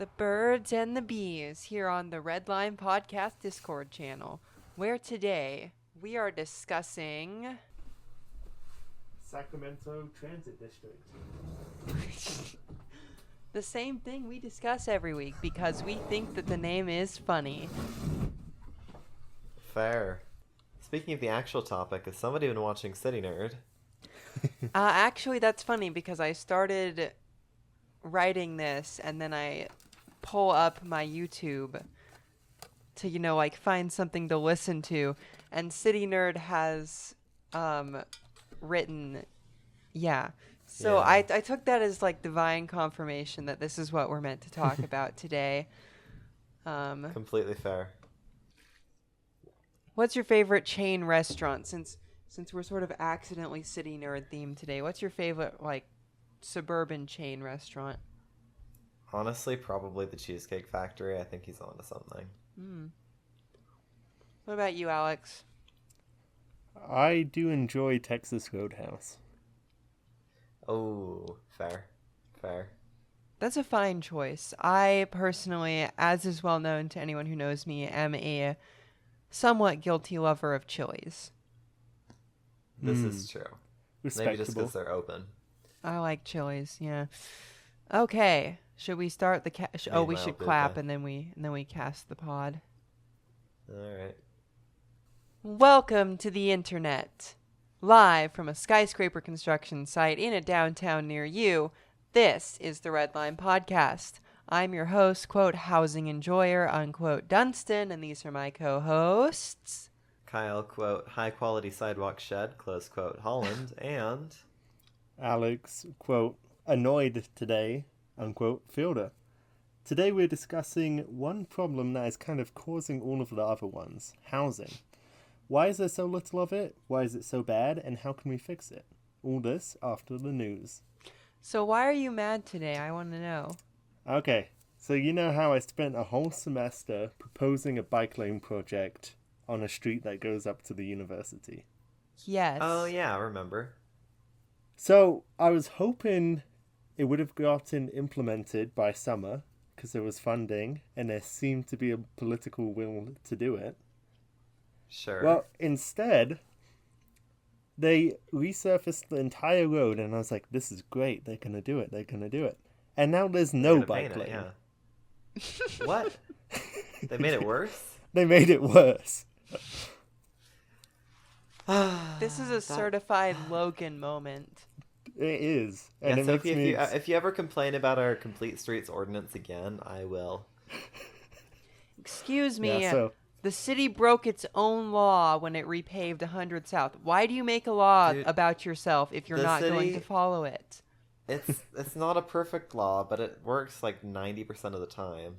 the birds and the bees here on the Red Line Podcast Discord channel, where today we are discussing Sacramento Transit District. the same thing we discuss every week because we think that the name is funny. Fair. Speaking of the actual topic, has somebody been watching City Nerd? Actually, that's funny because I started writing this and then I pull up my YouTube to, find something to listen to. And City Nerd has written, So Yeah. I took that as divine confirmation that this is what we're meant to talk about today. Completely fair. What's your favorite chain restaurant? Since we're sort of accidentally City Nerd themed today, what's your favorite suburban chain restaurant? Honestly, probably the Cheesecake Factory. I think he's onto something. What about you, Alex? I do enjoy Texas Roadhouse. Oh, fair. That's a fine choice. I personally, as is well known to anyone who knows me, am a somewhat guilty lover of Chili's. This is true. Respectable. Maybe just because they're open. I like Chili's, yeah. Okay, should we start the we should clap and then we cast the pod. All right. Welcome to the internet. Live from a skyscraper construction site in a downtown near you, this is the Red Line Podcast. I'm your host, quote, housing enjoyer, unquote, Dunstan, and these are my co-hosts. Kyle, quote, high quality sidewalk shed, close quote, Holland, and Alex, quote, annoyed today, unquote, Fielder. Today we're discussing one problem that is kind of causing all of the other ones, housing. Why is there so little of it? Why is it so bad? And how can we fix it? All this after the news. So why are you mad today? I want to know. Okay, so you know how I spent a whole semester proposing a bike lane project on a street that goes up to the university? Yes. oh yeah, I remember. So I was hoping it would have gotten implemented by summer because there was funding and there seemed to be a political will to do it. Sure. Well, instead, they resurfaced the entire road and I was like, this is great. They're going to do it. And now there's no bike lane. Yeah. What? They made it worse? They made it worse. This is a certified Logan moment. It is. Yeah, And it so makes me... if you ever complain about our complete streets ordinance again, I will. Excuse me. Yeah, so... The city broke its own law when it repaved 100 South. Why do you make a law about yourself if you're not going to follow it? It's not a perfect law, but it works 90% of the time.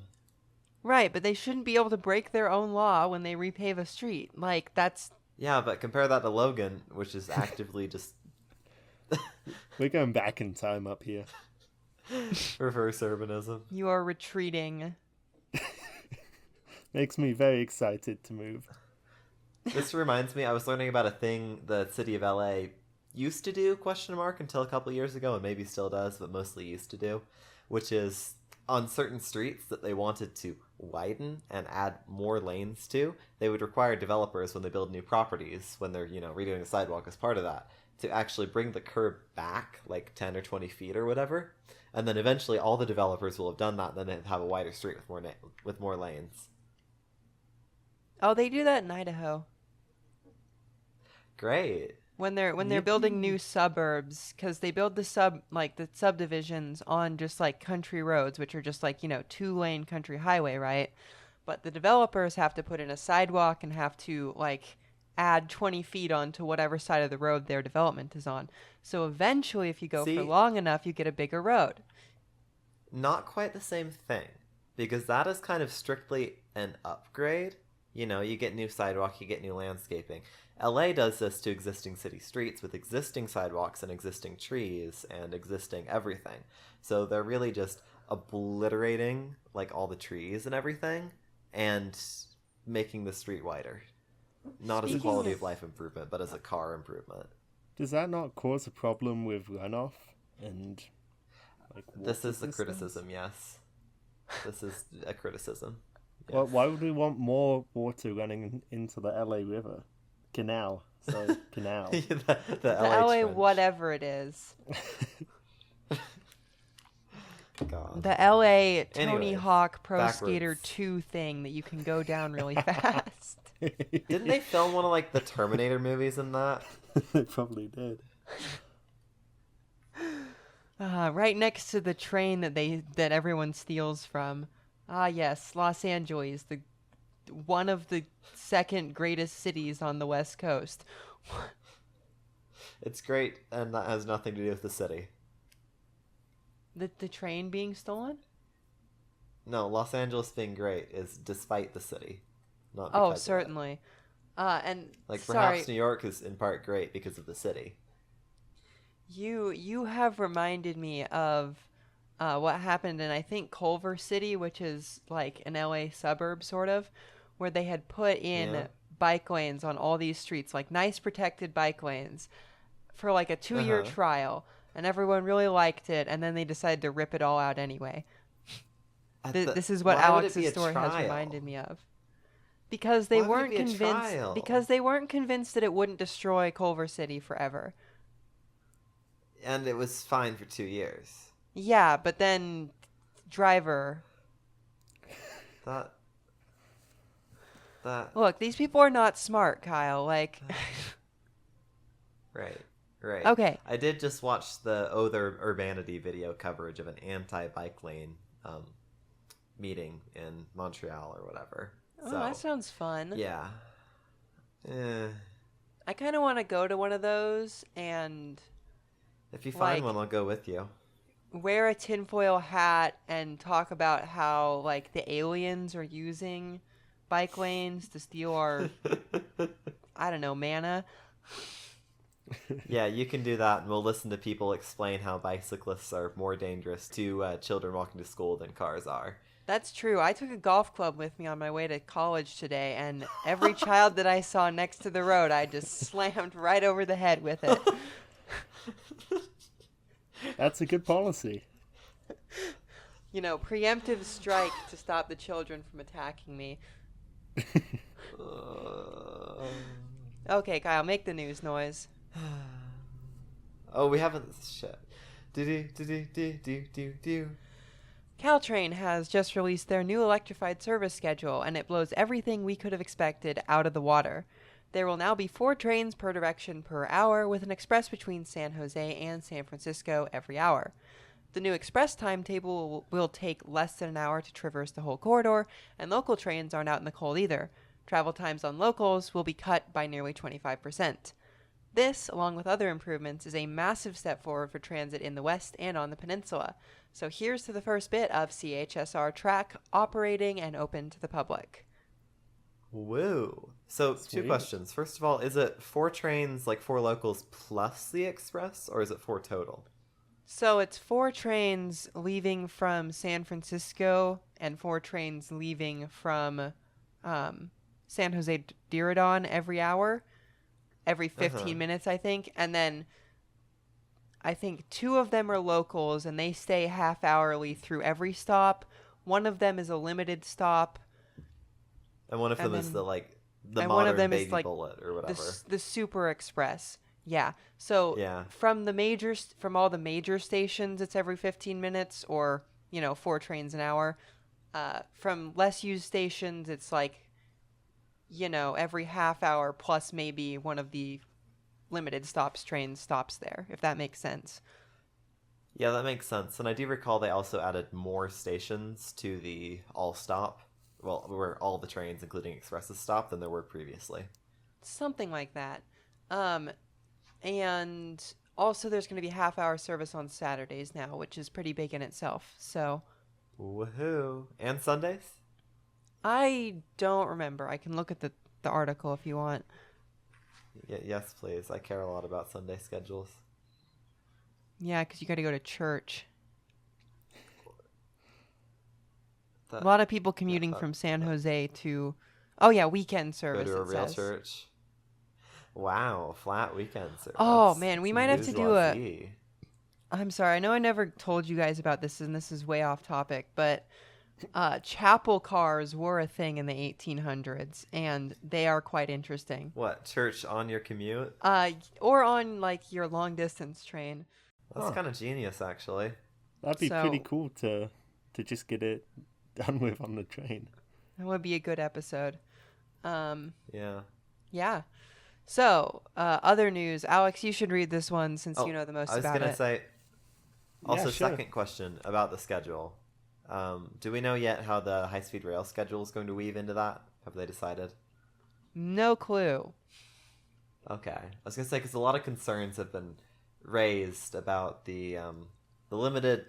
Right, but they shouldn't be able to break their own law when they repave a street. That's... Yeah, but compare that to Logan, which is actively just... We're going back in time up here. reverse urbanism. You are retreating. Makes me very excited to move. This reminds me, I was learning about a thing the city of LA used to do, until a couple years ago, and maybe still does, but mostly used to do, which is on certain streets that they wanted to widen and add more lanes to, they would require developers when they build new properties, when they're, redoing the sidewalk as part of that, to actually bring the curb back 10 or 20 feet or whatever. And then eventually all the developers will have done that, and then they'd have a wider street with more lanes. Oh, they do that in Idaho. Great. When they're building new suburbs, because they build the subdivisions on just country roads, which are just 2-lane country highway, right? But the developers have to put in a sidewalk and have to add 20 feet onto whatever side of the road their development is on. So eventually, if you go for long enough, you get a bigger road. Not quite the same thing, because that is kind of strictly an upgrade. You get new sidewalk, you get new landscaping. LA does this to existing city streets with existing sidewalks and existing trees and existing everything. So they're really just obliterating all the trees and everything and making the street wider. Not as a quality of life improvement, but as a car improvement. Does that not cause a problem with runoff and this is the criticism, yes. This is a criticism. Well, Yes. why would we want more water running into the LA River? Canal. Sorry, canal. The The LA LA Trench. whatever it is. God. The LA Tony Anyways, Hawk Pro backwards. Skater 2 thing that you can go down really fast. Didn't they film one of like the Terminator movies in that? They probably did. Right next to the train that everyone steals from. Ah, yes, Los Angeles, the one of the second greatest cities on the West Coast. It's great, and that has nothing to do with the city. The train being stolen? No, Los Angeles being great is despite the city, not Oh, because of it. certainly. And Like sorry, perhaps New York is in part great because of the city. you have reminded me of what happened in, I think, Culver City, which is like an LA suburb sort of, where they had put in Yeah. bike lanes on all these streets, like nice protected bike lanes, for like a 2-year Uh-huh. trial, and everyone really liked it, and then they decided to rip it all out anyway. This is what Why would it be Alex's a story has trial? reminded me of. Because they Why would it weren't be a convinced. trial? Because they weren't convinced that it wouldn't destroy Culver City forever. And it was fine for 2 years. Yeah, but then driver. That. Look, these people are not smart, Kyle. Like, Right. Right. okay. I did just watch the Other Urbanity video coverage of an anti-bike lane meeting in Montreal or whatever. Oh, So, that sounds fun. yeah. I kind of want to go to one of those and If you find Like- one, I'll go with you. wear a tinfoil hat and talk about how, like, the aliens are using bike lanes to steal our, I don't know, mana. Yeah, you can do that, and we'll listen to people explain how bicyclists are more dangerous to children walking to school than cars are. That's true. I took a golf club with me on my way to college today, and every child that I saw next to the road, I just slammed right over the head with it. That's a good policy. You know, preemptive strike to stop the children from attacking me. Okay, Kyle, make the news noise. Oh, we haven't. Shit. Do. Caltrain has just released their new electrified service schedule, and it blows everything we could have expected out of the water. There will now be 4 trains per direction per hour, with an express between San Jose and San Francisco every hour. The new express timetable will take less than an hour to traverse the whole corridor, and local trains aren't out in the cold either. Travel times on locals will be cut by nearly 25%. This, along with other improvements, is a massive step forward for transit in the West and on the peninsula. So here's to the first bit of CHSR track operating and open to the public. Woo. So, Sweet. 2 questions. First of all, is it 4 trains, like 4 locals plus the express, or is it 4 total? So it's 4 trains leaving from San Francisco and 4 trains leaving from San Jose Diridon every hour, every 15 minutes, I think. And then I think 2 of them are locals, and they stay half hourly through every stop. One of them is a limited stop. And one of And them is then- the and one modern of them is, baby like, bullet or whatever. The Super Express. Yeah. So Yeah. from from all the major stations, it's every 15 minutes, or 4 trains an hour. From less used stations, it's like every half hour, plus maybe one of the limited stops trains stops there, if that makes sense. Yeah, that makes sense. And I do recall they also added more stations to the all stop. Well, where all the trains, including expresses, stop than there were previously. Something like that. And also there's going to be half-hour service on Saturdays now, which is pretty big in itself. So Woohoo. And Sundays? I don't remember. I can look at the article if you want. Yes, please. I care a lot about Sunday schedules. Yeah, because you got to go to church. That- A lot of people commuting from San Jose to, oh yeah, weekend Go service. to a it real says. church. Wow, flat weekend service. Oh, man, we might have to do a- bourgeoisie. I'm sorry. I know I never told you guys about this, and this is way off topic, but chapel cars were a thing in the 1800s, and they are quite interesting. What, church on your commute? Or on like your long distance train. That's Huh. kind of genius, actually. That'd be pretty So cool to just get it done with on the train. that would be a good episode. Yeah. Yeah. So, other news. Alex, you should read this one since Oh, you know the most I was about gonna it. say. Also, Yeah, sure. second question about the schedule. Do we know yet how the high-speed rail schedule is going to weave into that? Have they decided? No clue. Okay. I was gonna say because a lot of concerns have been raised about the limited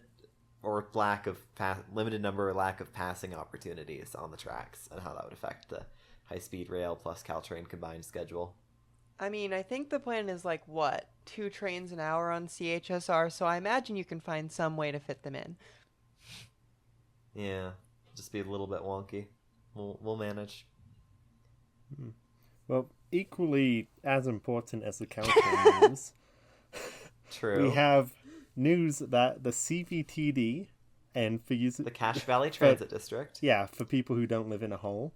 or limited number or lack of passing opportunities on the tracks and how that would affect the high-speed rail plus Caltrain combined schedule. I mean, I think the plan is like what? 2 trains an hour on CHSR, so I imagine you can find some way to fit them in. Yeah, just be a little bit wonky. We'll manage. Well, equally as important as the Caltrain news, True. we have news that the CVTD, and for The Cache Valley Transit District. for people who don't live in a hole,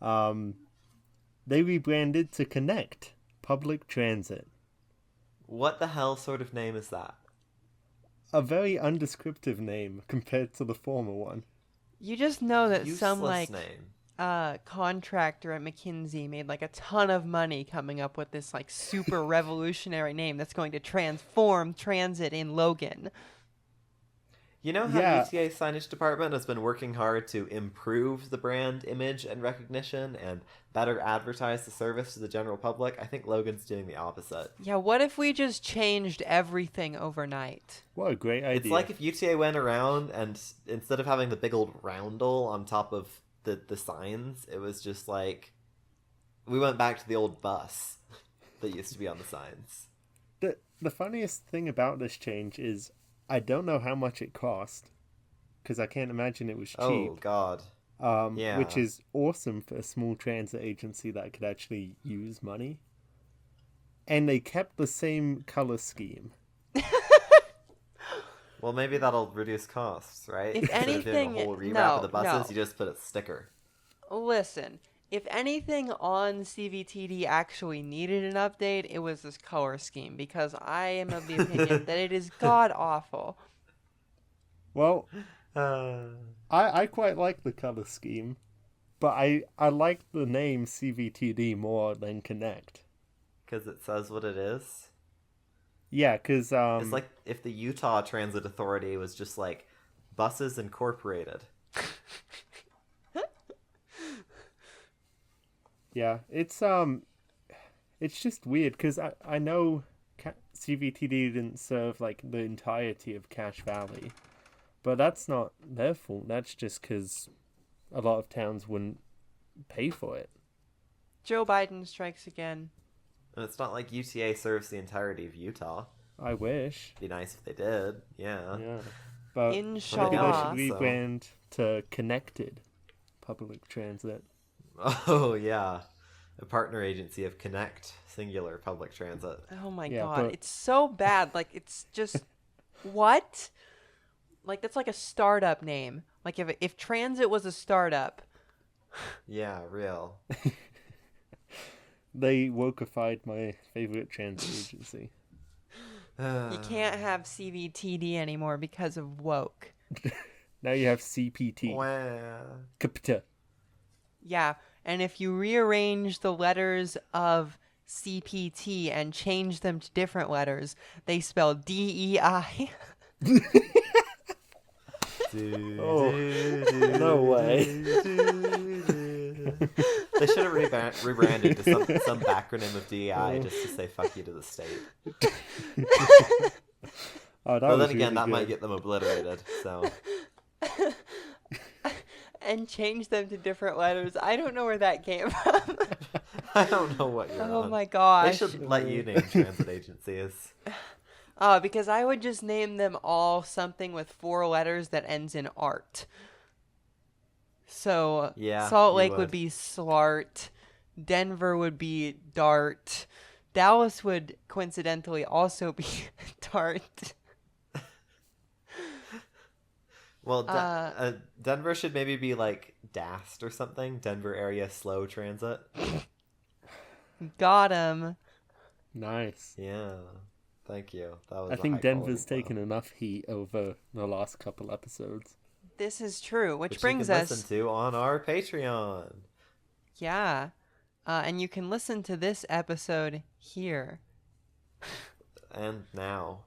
they rebranded to Connect Public Transit. What the hell sort of name is that? A very undescriptive name compared to the former one. You just know that Useless some like name. contractor at McKinsey made like a ton of money coming up with this like super revolutionary name that's going to transform transit in Logan. You know how Yeah. UTA signage department has been working hard to improve the brand image and recognition and better advertise the service to the general public? I think Logan's doing the opposite. Yeah, what if we just changed everything overnight? What a great idea. It's like if UTA went around and instead of having the big old roundel on top of the signs, it was just like we went back to the old bus that used to be on the signs. The funniest thing about this change is I don't know how much it cost, because I can't imagine it was cheap. Oh God. Yeah. Which is awesome for a small transit agency that could actually use money. And they kept the same color scheme. Well, maybe that'll reduce costs, right? If Instead of doing anything, a whole rewrap no, of the buses, no. you just put a sticker. Listen, if anything on CVTD actually needed an update, it was this color scheme because I am of the opinion that it is god awful. Well, Uh, I quite like the color scheme, but I like the name CVTD more than Connect. Because it says what it is. Yeah, because It's like if the Utah Transit Authority was just like Buses Incorporated. yeah, it's just weird because I know CVTD didn't serve like the entirety of Cache Valley, but that's not their fault. That's just because a lot of towns wouldn't pay for it. Joe Biden strikes again. And it's not like UTA serves the entirety of Utah. I wish. It'd be nice if they did. Yeah. Yeah, but maybe they Inshallah. should rebrand to Connected Public Transit. Oh, yeah. A partner agency of Connect, singular public transit. Oh my Yeah, god, but- it's so bad. Like it's just what? Like that's like a startup name. Like if transit was a startup. Yeah, real. They wokeified my favorite transit agency. You can't have CVTD anymore because of woke. Now you have CPT. Wow. Capita. Yeah, and if you rearrange the letters of CPT and change them to different letters, they spell DEI. Oh, no way. They should have rebranded to some backronym of DEI just to say fuck you to the state. Oh, that But was then again, really that good. might get them obliterated, so. And change them to different letters. I don't know where that came from. I don't know what you're Oh on. my They gosh. should let you name transit agencies. Because I would just name them all something with 4 letters that ends in art. So Yeah, Salt you Lake would. would be Slart, Denver would be Dart, Dallas would coincidentally also be Dart. Well, Uh, Denver should maybe be like DAST or something. Denver Area Slow Transit. got him. Nice. Yeah. Thank you. That I was a high think quality Denver's flow. taken enough heat over the last couple episodes. This is true, which Which you brings can us, listen to on our Patreon. yeah, and you can listen to this episode here. And now.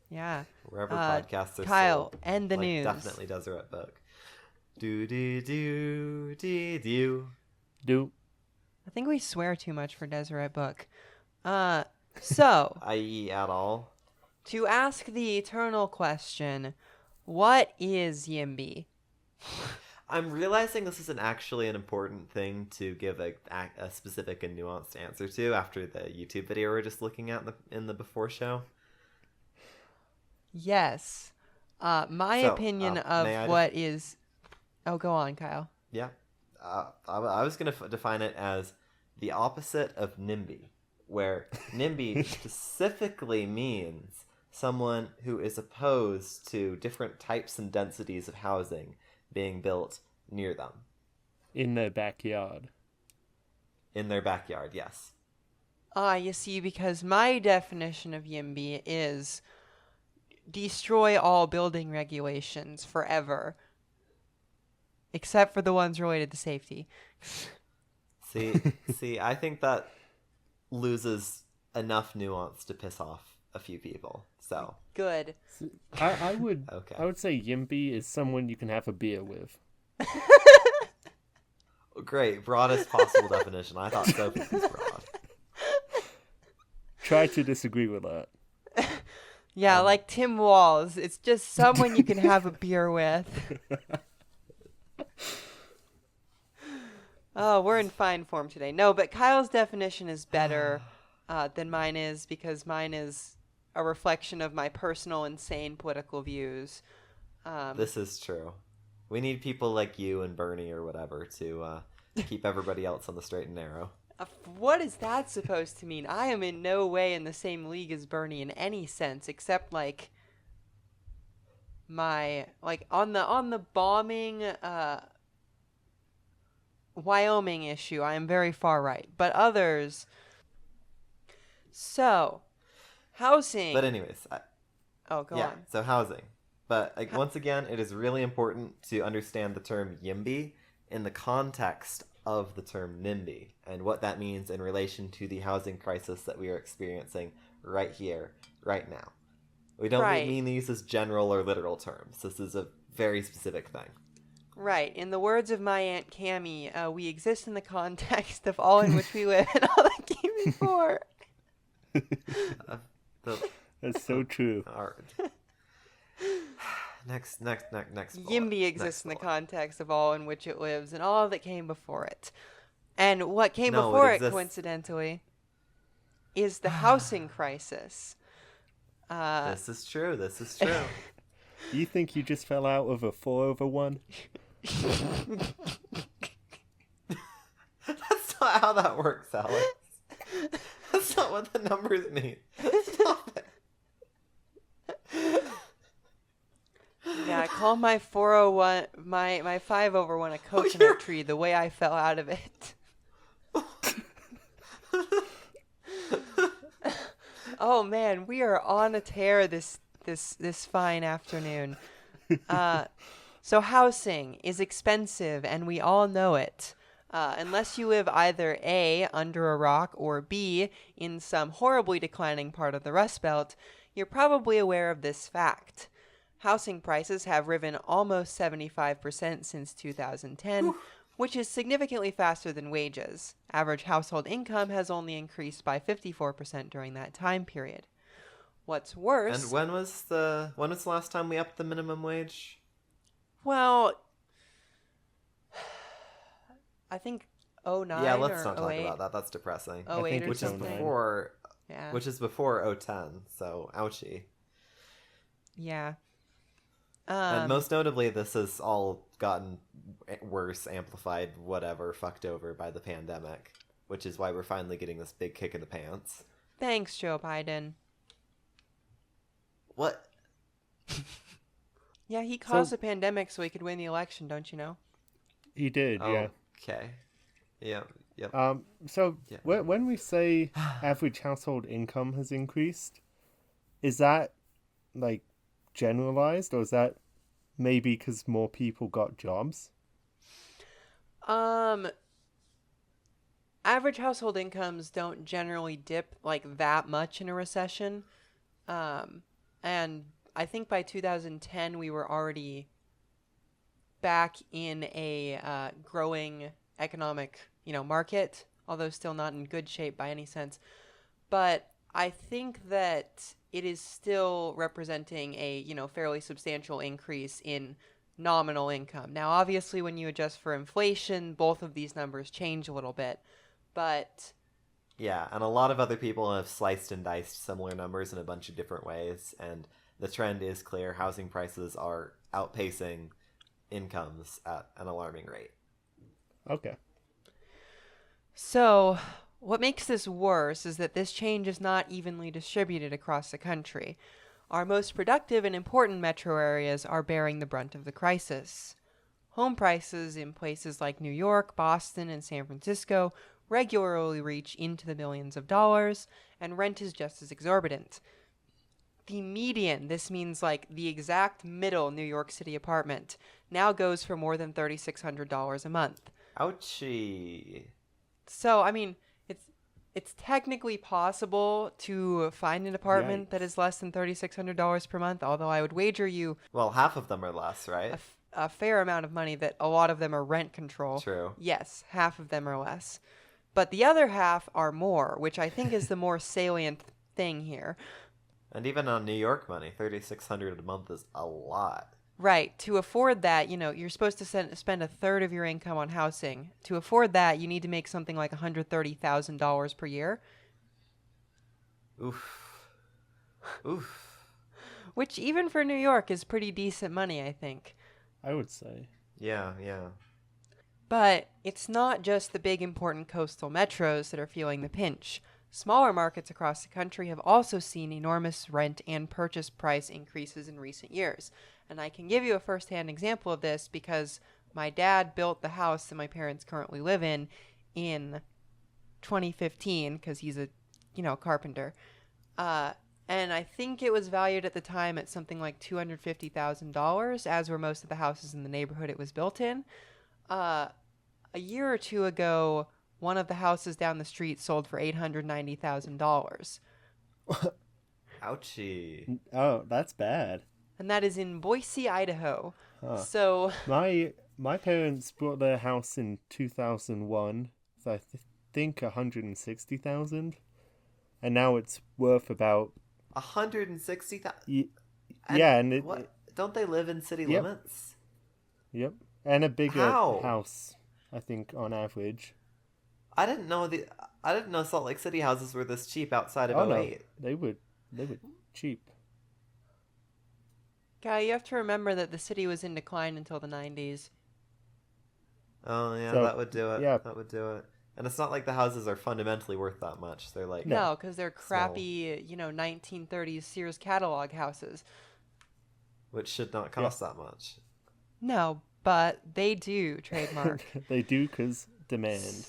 Yeah. Wherever podcasts are Kyle, sold. and the like news. Definitely Deseret Book. Do. Do. I think we swear too much for Deseret Book. So, I.e. at all. to ask the eternal question, what is YIMBY? I'm realizing this isn't actually an important thing to give a specific and nuanced answer to after the YouTube video we were just looking at in the before show. Yes. My opinion of may I what is... Oh, go on, Kyle. Yeah. I was going to define it as the opposite of NIMBY, where NIMBY specifically means someone who is opposed to different types and densities of housing being built near them. In their backyard. In their backyard, yes. You see, because my definition of YIMBY is destroy all building regulations forever. Except for the ones related to safety. See, I think that loses enough nuance to piss off a few people. So Good. I would Okay. I would say Yimpy is someone you can have a beer with. great, broadest possible definition. I thought Sophie's was broad. Try to disagree with that. Yeah, like Tim Walls. It's just someone you can have a beer with. Oh, we're in fine form today. No, but Kyle's definition is better than mine is because mine is a reflection of my personal insane political views. This is true. We need people like you and Bernie or whatever to keep everybody else on the straight and narrow. What is that supposed to mean? I am in no way in the same league as Bernie in any sense, except like my on the bombing Wyoming issue. I am very far right, but others. So, housing. But anyways, Oh, go yeah. on. So housing. But once again, it is really important to understand the term YIMBY in the context of the term NIMBY and what that means in relation to the housing crisis that we are experiencing right here, right now. We don't Right. mean these as general or literal terms. This is a very specific thing. Right. In the words of my Aunt Cammie, we exist in the context of all in which we live and all that came before. That's so true. Next. YIMBY exists in the context of all in which it lives and all that came before it. And what came before it, coincidentally, is the housing crisis. This is true. You think you just fell out of a 4/1? That's not how that works, Alex. That's not what the numbers mean. Stop it. Yeah, call my 401, my 5/1 a coconut tree the way I fell out of it. Oh man, we are on a tear this fine afternoon. So housing is expensive, and we all know it. Unless you live either A, under a rock, or B, in some horribly declining part of the Rust Belt, you're probably aware of this fact. Housing prices have risen almost 75% since 2010, which is significantly faster than wages. Average household income has only increased by 54% during that time period. What's worse... And when was the last time we upped the minimum wage? Well, I think 09 yeah, let's or not talk 08. about that. That's depressing. 08 or Which is something. before, Yeah. which is before 010. So ouchie. Yeah. And most notably, this has all gotten worse, amplified, whatever, fucked over by the pandemic, which is why we're finally getting this big kick in the pants. Thanks, Joe Biden. What? Yeah, he caused So a pandemic so he could win the election, don't you know? he did, yeah. Okay. Yeah. Yep. So Yeah. when we say average household income has increased, is that like generalized, or is that maybe because more people got jobs? Um, Average household incomes don't generally dip like that much in a recession. Um, and I think by 2010 we were already back in a growing economic, market, although still not in good shape by any sense. But I think that it is still representing a, fairly substantial increase in nominal income. Now, obviously, when you adjust for inflation, both of these numbers change a little bit. But Yeah, and a lot of other people have sliced and diced similar numbers in a bunch of different ways, and the trend is clear. Housing prices are outpacing incomes at an alarming rate. Okay. so, what makes this worse is that this change is not evenly distributed across the country. Our most productive and important metro areas are bearing the brunt of the crisis. Home prices in places like New York, Boston, and San Francisco regularly reach into the millions of dollars, and rent is just as exorbitant. The median, this means like the exact middle New York City apartment, now goes for more than $3,600 a month. Ouchie. So, I mean, it's technically possible to find an apartment that Yikes. is less than $3,600 per month, although I would wager you Well, half of them are less, right? a fair amount of money that a lot of them are rent control. True. Yes, half of them are less. But the other half are more, which I think is the more salient thing here. And even on New York money, 3,600 a month is a lot. Right. To afford that, you're supposed to spend a third of your income on housing. To afford that, you need to make something like $130,000 per year, Oof. Oof. which even for New York is pretty decent money, I think. I would say. Yeah, yeah. But it's not just the big important coastal metros that are feeling the pinch. Smaller markets across the country have also seen enormous rent and purchase price increases in recent years. And I can give you a firsthand example of this because my dad built the house that my parents currently live in 2015 because he's a, carpenter. Uh, and I think it was valued at the time at something like $250,000, as were most of the houses in the neighborhood it was built in. Uh, a year or two ago, one of the houses down the street sold for $890,000, Ouchie. Oh, that's bad. and that is in Boise, Idaho. Huh. So, My parents bought their house in 2001 for think 160,000, and now it's worth about 160,000. yeah, and what? Don't they live in city Yep. limits? yep, and a bigger How? house, I think, on average. I didn't know Salt Lake City houses were this cheap outside of Oh no, '08. they were cheap. Guy, you have to remember that the city was in decline until the 90s. Oh yeah, So that would do it. yeah, That would do it. And it's not like the houses are fundamentally worth that much. They're like, No. No, because they're crappy, 1930s Sears catalog houses. which should not cost that much. No, but they do trademark. they do because demand.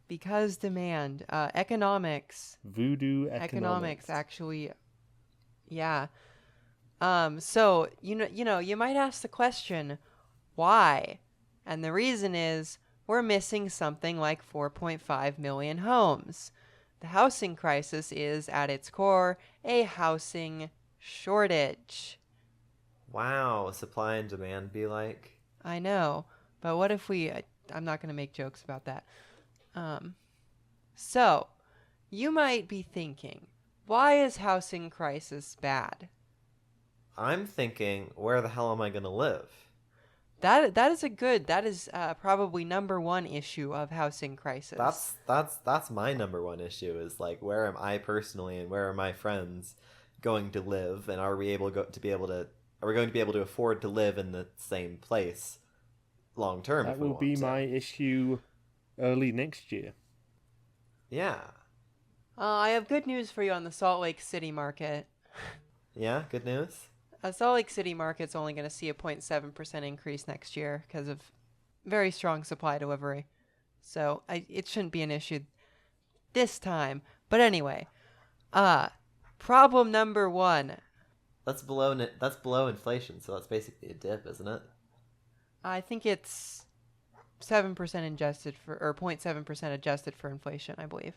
Because demand. Economics. Voodoo Economics, economics. actually. Yeah. So, you might ask the question, why? And the reason is we're missing something like 4.5 million homes. The housing crisis is, at its core, a housing shortage. Wow, supply and demand be like. I know, but what if I'm not going to make jokes about that. So, you might be thinking, why is housing crisis bad? I'm thinking, where the hell am I gonna live? That is probably number one issue of housing crisis. That's my number one issue is like, where am I personally and where are my friends going to live, and are we going to be able to afford to live in the same place long term? That if we will want be to. my issue early next year. Yeah. I have good news for you on the Salt Lake City market. Yeah, good news. Salt Lake City market's only going to see a 0.7% increase next year because of very strong supply delivery. So it shouldn't be an issue this time. But anyway, problem number one. That's below inflation, so that's basically a dip, isn't it? I think it's 7% adjusted for, or 0.7% adjusted for inflation, I believe.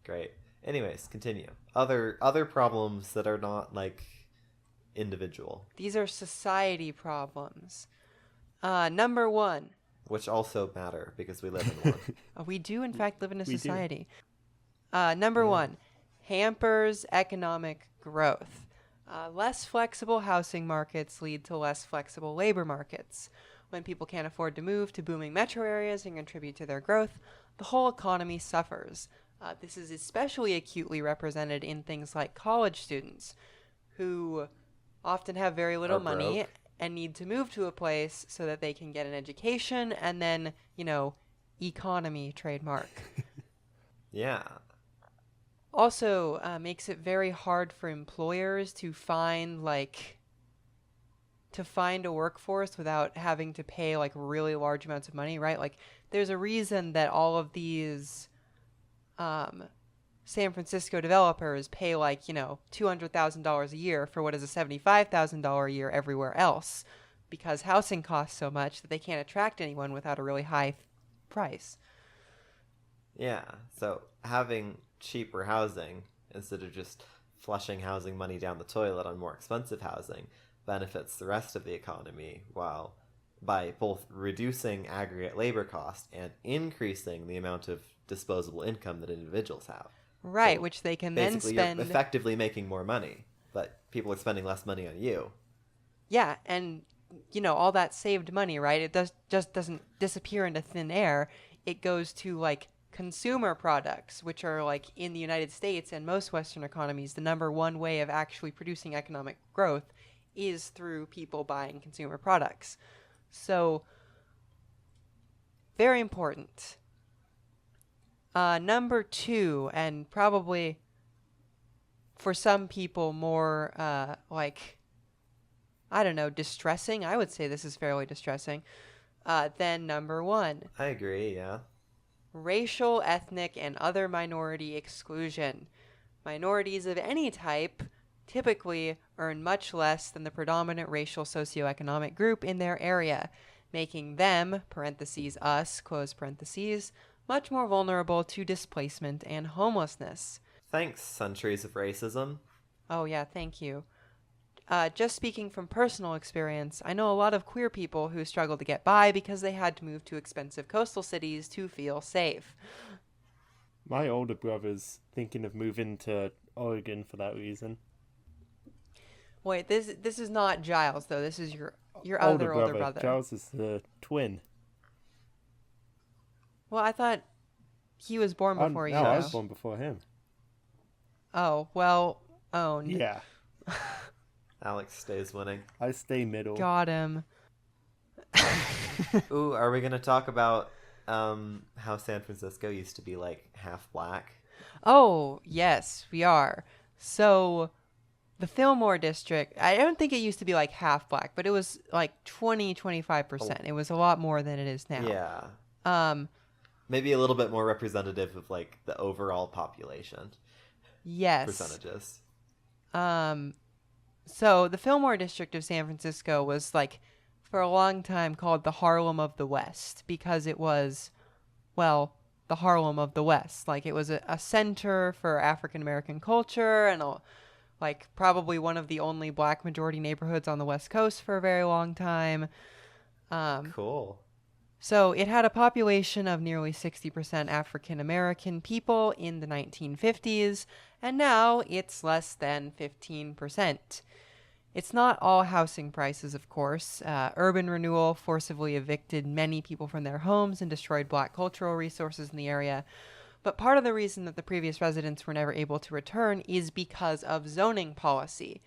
Great. Anyways, continue. Other problems that are not like individual, These are society problems. Number one. which also matter because we live in one. We do, in fact, live in a We do. society. Number one, hampers economic growth. Less flexible housing markets lead to less flexible labor markets. When people can't afford to move to booming metro areas and contribute to their growth, the whole economy suffers. This is especially acutely represented in things like college students, who often have very little Are money broke. and need to move to a place so that they can get an education and then, economy trademark. Yeah. Also makes it very hard for employers to find a workforce without having to pay like really large amounts of money, right? Like there's a reason that all of these San Francisco developers pay like, $200,000 a year for what is a $75,000 a year everywhere else, because housing costs so much that they can't attract anyone without a really high price. Yeah. So having cheaper housing instead of just flushing housing money down the toilet on more expensive housing benefits the rest of the economy, while by both reducing aggregate labor cost and increasing the amount of disposable income that individuals have. Right, So which they can then basically, spend. you're effectively making more money, but people are spending less money on you. Yeah, and all that saved money, right? It just doesn't disappear into thin air. It goes to like consumer products, which are like in the United States and most Western economies, the number one way of actually producing economic growth is through people buying consumer products. So, very important. Number two, and probably for some people more distressing. I would say this is fairly distressing. Than number one. I agree, yeah. Racial, ethnic, and other minority exclusion. Minorities of any type typically earn much less than the predominant racial socioeconomic group in their area, making them, parentheses us, close parentheses, much more vulnerable to displacement and homelessness. Thanks, centuries of racism. Oh yeah, thank you. Just speaking from personal experience, I know a lot of queer people who struggle to get by because they had to move to expensive coastal cities to feel safe. My older brother's thinking of moving to Oregon for that reason. Wait, this is not Giles though. This is your Older older brother. Giles is the twin. Well, I thought he was born before you. No, I was though. born before him. Oh well, owned. Yeah, Alex stays winning. I stay middle. Got him. Ooh, are we going to talk about how San Francisco used to be like half black? Oh yes, we are. So, the Fillmore district. I don't think it used to be like half black, but it was like 25%. It was a lot more than it is now. Yeah. Maybe a little bit more representative of like the overall population Yes. percentages. So the Fillmore district of San Francisco was like for a long time called the Harlem of the West because it was, well, the Harlem of the West. Like it was a center for African American culture and like probably one of the only black majority neighborhoods on the West Coast for a very long time. Cool. So it had a population of nearly 60% African American people in the 1950s, and now it's less than 15%. It's not all housing prices, of course. Urban renewal forcibly evicted many people from their homes and destroyed black cultural resources in the area. But part of the reason that the previous residents were never able to return is because of zoning policy.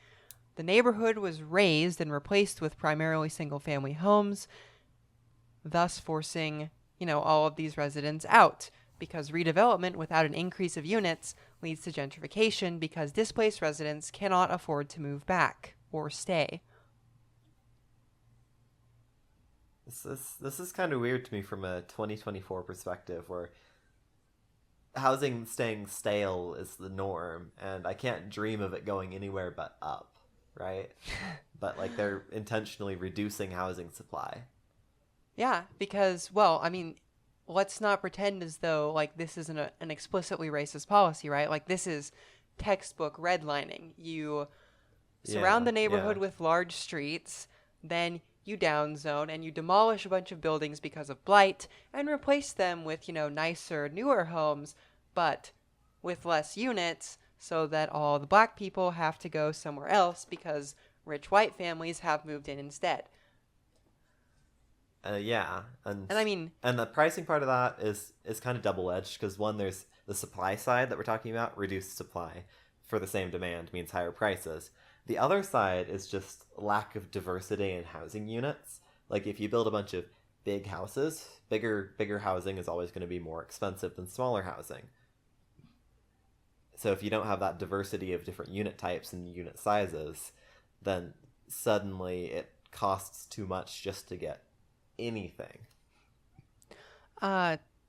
The neighborhood was razed and replaced with primarily single-family homes, thus forcing, all of these residents out. because redevelopment without an increase of units leads to gentrification because displaced residents cannot afford to move back or stay. This is kind of weird to me from a 2024 perspective, where housing staying stale is the norm, and I can't dream of it going anywhere but up, right? But like they're intentionally reducing housing supply. Yeah, because, well, I mean, let's not pretend as though like this isn't an explicitly racist policy, right? Like this is textbook redlining. You surround the neighborhood with large streets, then you downzone and you demolish a bunch of buildings because of blight and replace them with, nicer, newer homes, but with less units so that all the black people have to go somewhere else because rich white families have moved in instead. Yeah, and I mean, and the pricing part of that is kind of double edged, because one, there's the supply side that we're talking about, reduced supply for the same demand means higher prices. The other side is just lack of diversity in housing units. Like if you build a bunch of big houses, bigger housing is always going to be more expensive than smaller housing. So if you don't have that diversity of different unit types and unit sizes, then suddenly it costs too much just to get anything.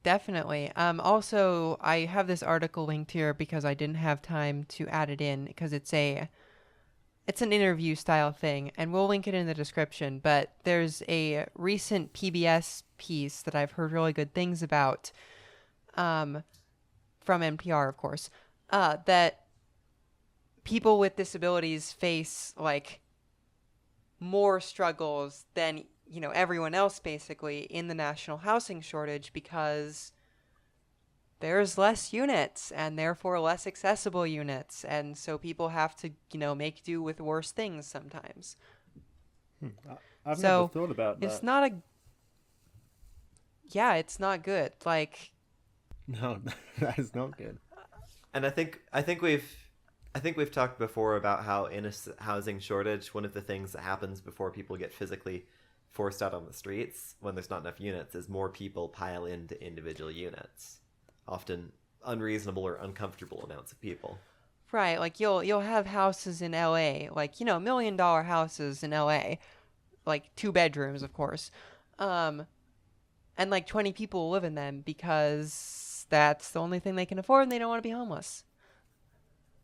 Definitely. Also, I have this article linked here because I didn't have time to add it in because it's an interview style thing, and we'll link it in the description. But there's a recent PBS piece that I've heard really good things about, from NPR, of course, that people with disabilities face like more struggles than everyone else basically in the national housing shortage because there's less units and therefore less accessible units, and so people have to make do with worse things sometimes. I've never thought about that. It's not good. Like, no, that is not good. And I think we've talked before about how in a housing shortage, one of the things that happens before people get physically forced out on the streets when there's not enough units is more people pile into individual units, often unreasonable or uncomfortable amounts of people. Right, like you'll have houses in LA, like $1 million houses in LA, like 2 bedrooms, of course, and like 20 people live in them because that's the only thing they can afford and they don't want to be homeless.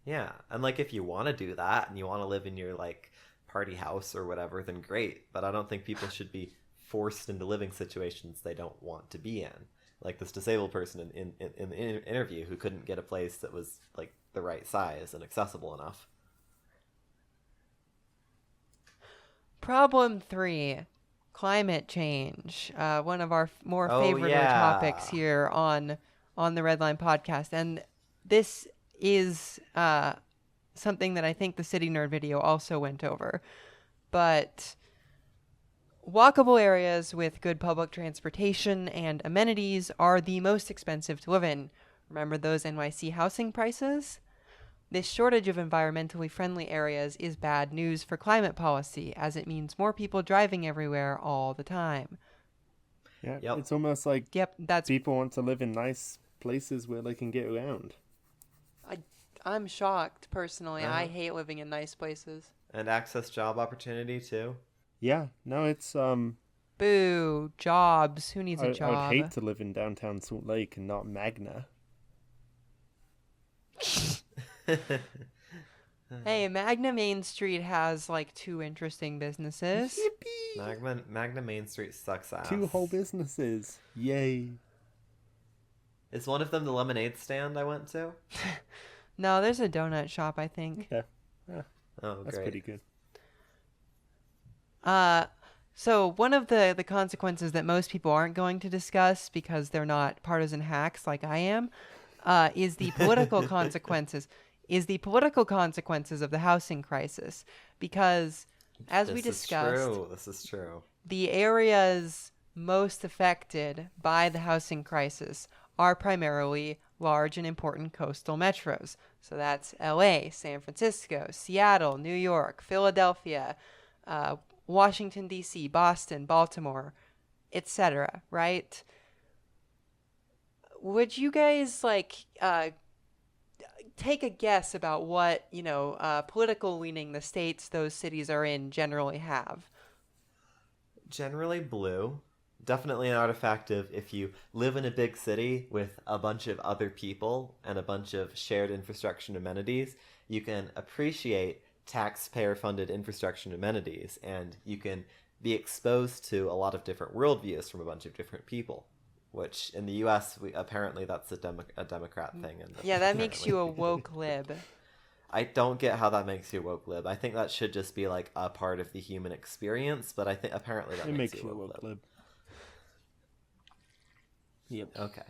Yeah, and like if you want to do that and you want to live in your like party house or whatever, then great. But I don't think people should be forced into living situations they don't want to be in. Like this disabled person in the interview who couldn't get a place that was like the right size and accessible enough. Problem 3, climate change. One of our more favorite topics here on the Redline podcast. And this is something that I think the City Nerd video also went over. But walkable areas with good public transportation and amenities are the most expensive to live in. Remember those NYC housing prices? This shortage of environmentally friendly areas is bad news for climate policy, as it means more people driving everywhere all the time. Yeah, It's almost like that's people want to live in nice places where they can get around. I'm shocked, personally. I hate living in nice places. And access job opportunity, too. Yeah, no, it's... Boo, jobs. Who needs a job? I would hate to live in downtown Salt Lake and not Magna. Hey, Magna Main Street has, like, 2 interesting businesses. Yippee! Magna Main Street sucks ass. 2 whole businesses. Yay. Is one of them the lemonade stand I went to? No, there's a donut shop, I think. Yeah. Oh, that's great. pretty good. So one of the consequences that most people aren't going to discuss because they're not partisan hacks like I am, is the political consequences. Is the political consequences of the housing crisis, because as we discussed, this is true. The areas most affected by the housing crisis are primarily large and important coastal metros. So that's LA, San Francisco, Seattle, New York, Philadelphia, Washington, D.C., Boston, Baltimore, etc., right? would you guys take a guess about what political leaning the states those cities are in generally have? Generally blue. Definitely an artifact of if you live in a big city with a bunch of other people and a bunch of shared infrastructure and amenities, you can appreciate taxpayer funded infrastructure and amenities, and you can be exposed to a lot of different worldviews from a bunch of different people. Which in the U.S. Apparently that's a Democrat thing, and Yeah, that makes apparently you a woke lib. I don't get how that makes you a woke lib. I think that should just be like a part of the human experience, but I think apparently that It makes makes you you a woke lib. lib. Yep. Okay.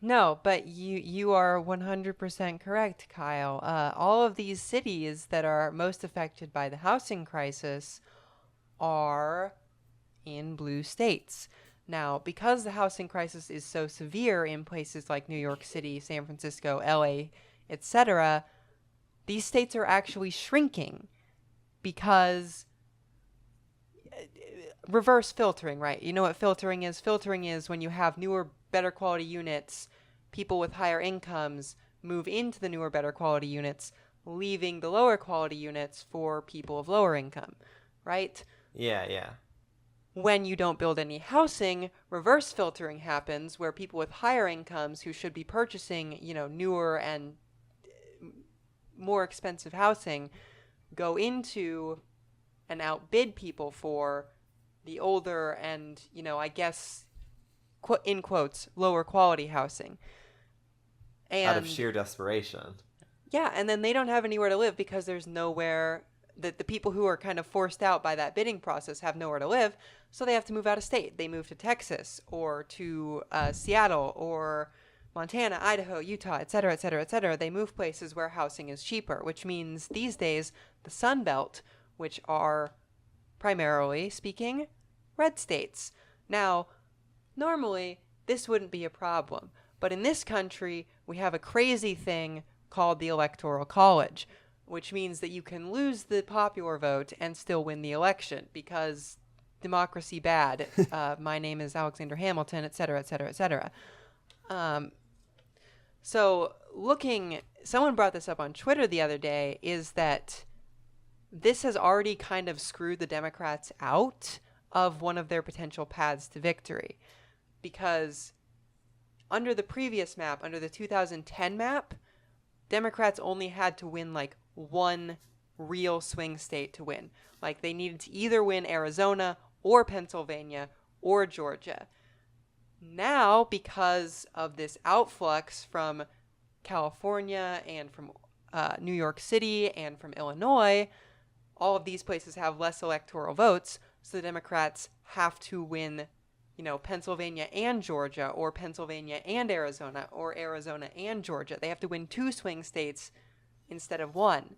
No, but you are 100% correct, Kyle. All of these cities that are most affected by the housing crisis are in blue states. Now, because the housing crisis is so severe in places like New York City, San Francisco, LA, etc., these states are actually shrinking because reverse filtering, right? You know what filtering is? Filtering is when you have newer, better quality units, people with higher incomes move into the newer, better quality units, leaving the lower quality units for people of lower income, right? Yeah, yeah. When you don't build any housing, reverse filtering happens where people with higher incomes who should be purchasing, newer and more expensive housing go into and outbid people for the older and, I guess, in quotes, lower quality housing. And Out of sheer desperation. yeah, and then they don't have anywhere to live because there's nowhere that the people who are kind of forced out by that bidding process have nowhere to live, so they have to move out of state. They move to Texas or to Seattle or Montana, Idaho, Utah, et cetera, et cetera, et cetera. They move places where housing is cheaper, which means these days the Sun Belt, which are primarily speaking red states. Now, normally this wouldn't be a problem, but in this country we have a crazy thing called the Electoral College, which means that you can lose the popular vote and still win the election because democracy bad. My name is Alexander Hamilton, et cetera, et cetera, et cetera. So someone brought this up on Twitter the other day, is that this has already kind of screwed the Democrats out of one of their potential paths to victory. Because under the previous map, under the 2010 map, Democrats only had to win like one real swing state to win. Like they needed to either win Arizona or Pennsylvania or Georgia. Now, because of this outflux from California and from New York City and from Illinois, all of these places have less electoral votes, so the Democrats have to win, Pennsylvania and Georgia, or Pennsylvania and Arizona, or Arizona and Georgia. They have to win 2 swing states instead of 1.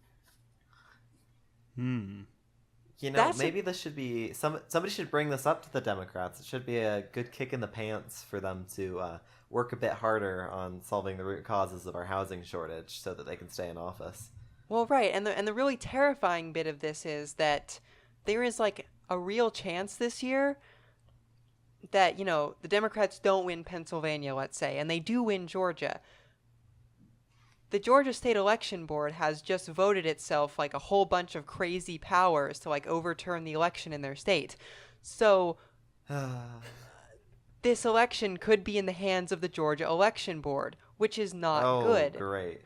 Maybe this should be somebody should bring this up to the Democrats. It should be a good kick in the pants for them to work a bit harder on solving the root causes of our housing shortage so that they can stay in office. Well, right, and the really terrifying bit of this is that there is like a real chance this year that, the Democrats don't win Pennsylvania, let's say, and they do win Georgia. The Georgia State Election Board has just voted itself like a whole bunch of crazy powers to like overturn the election in their state. So this election could be in the hands of the Georgia Election Board, which is not good. Great.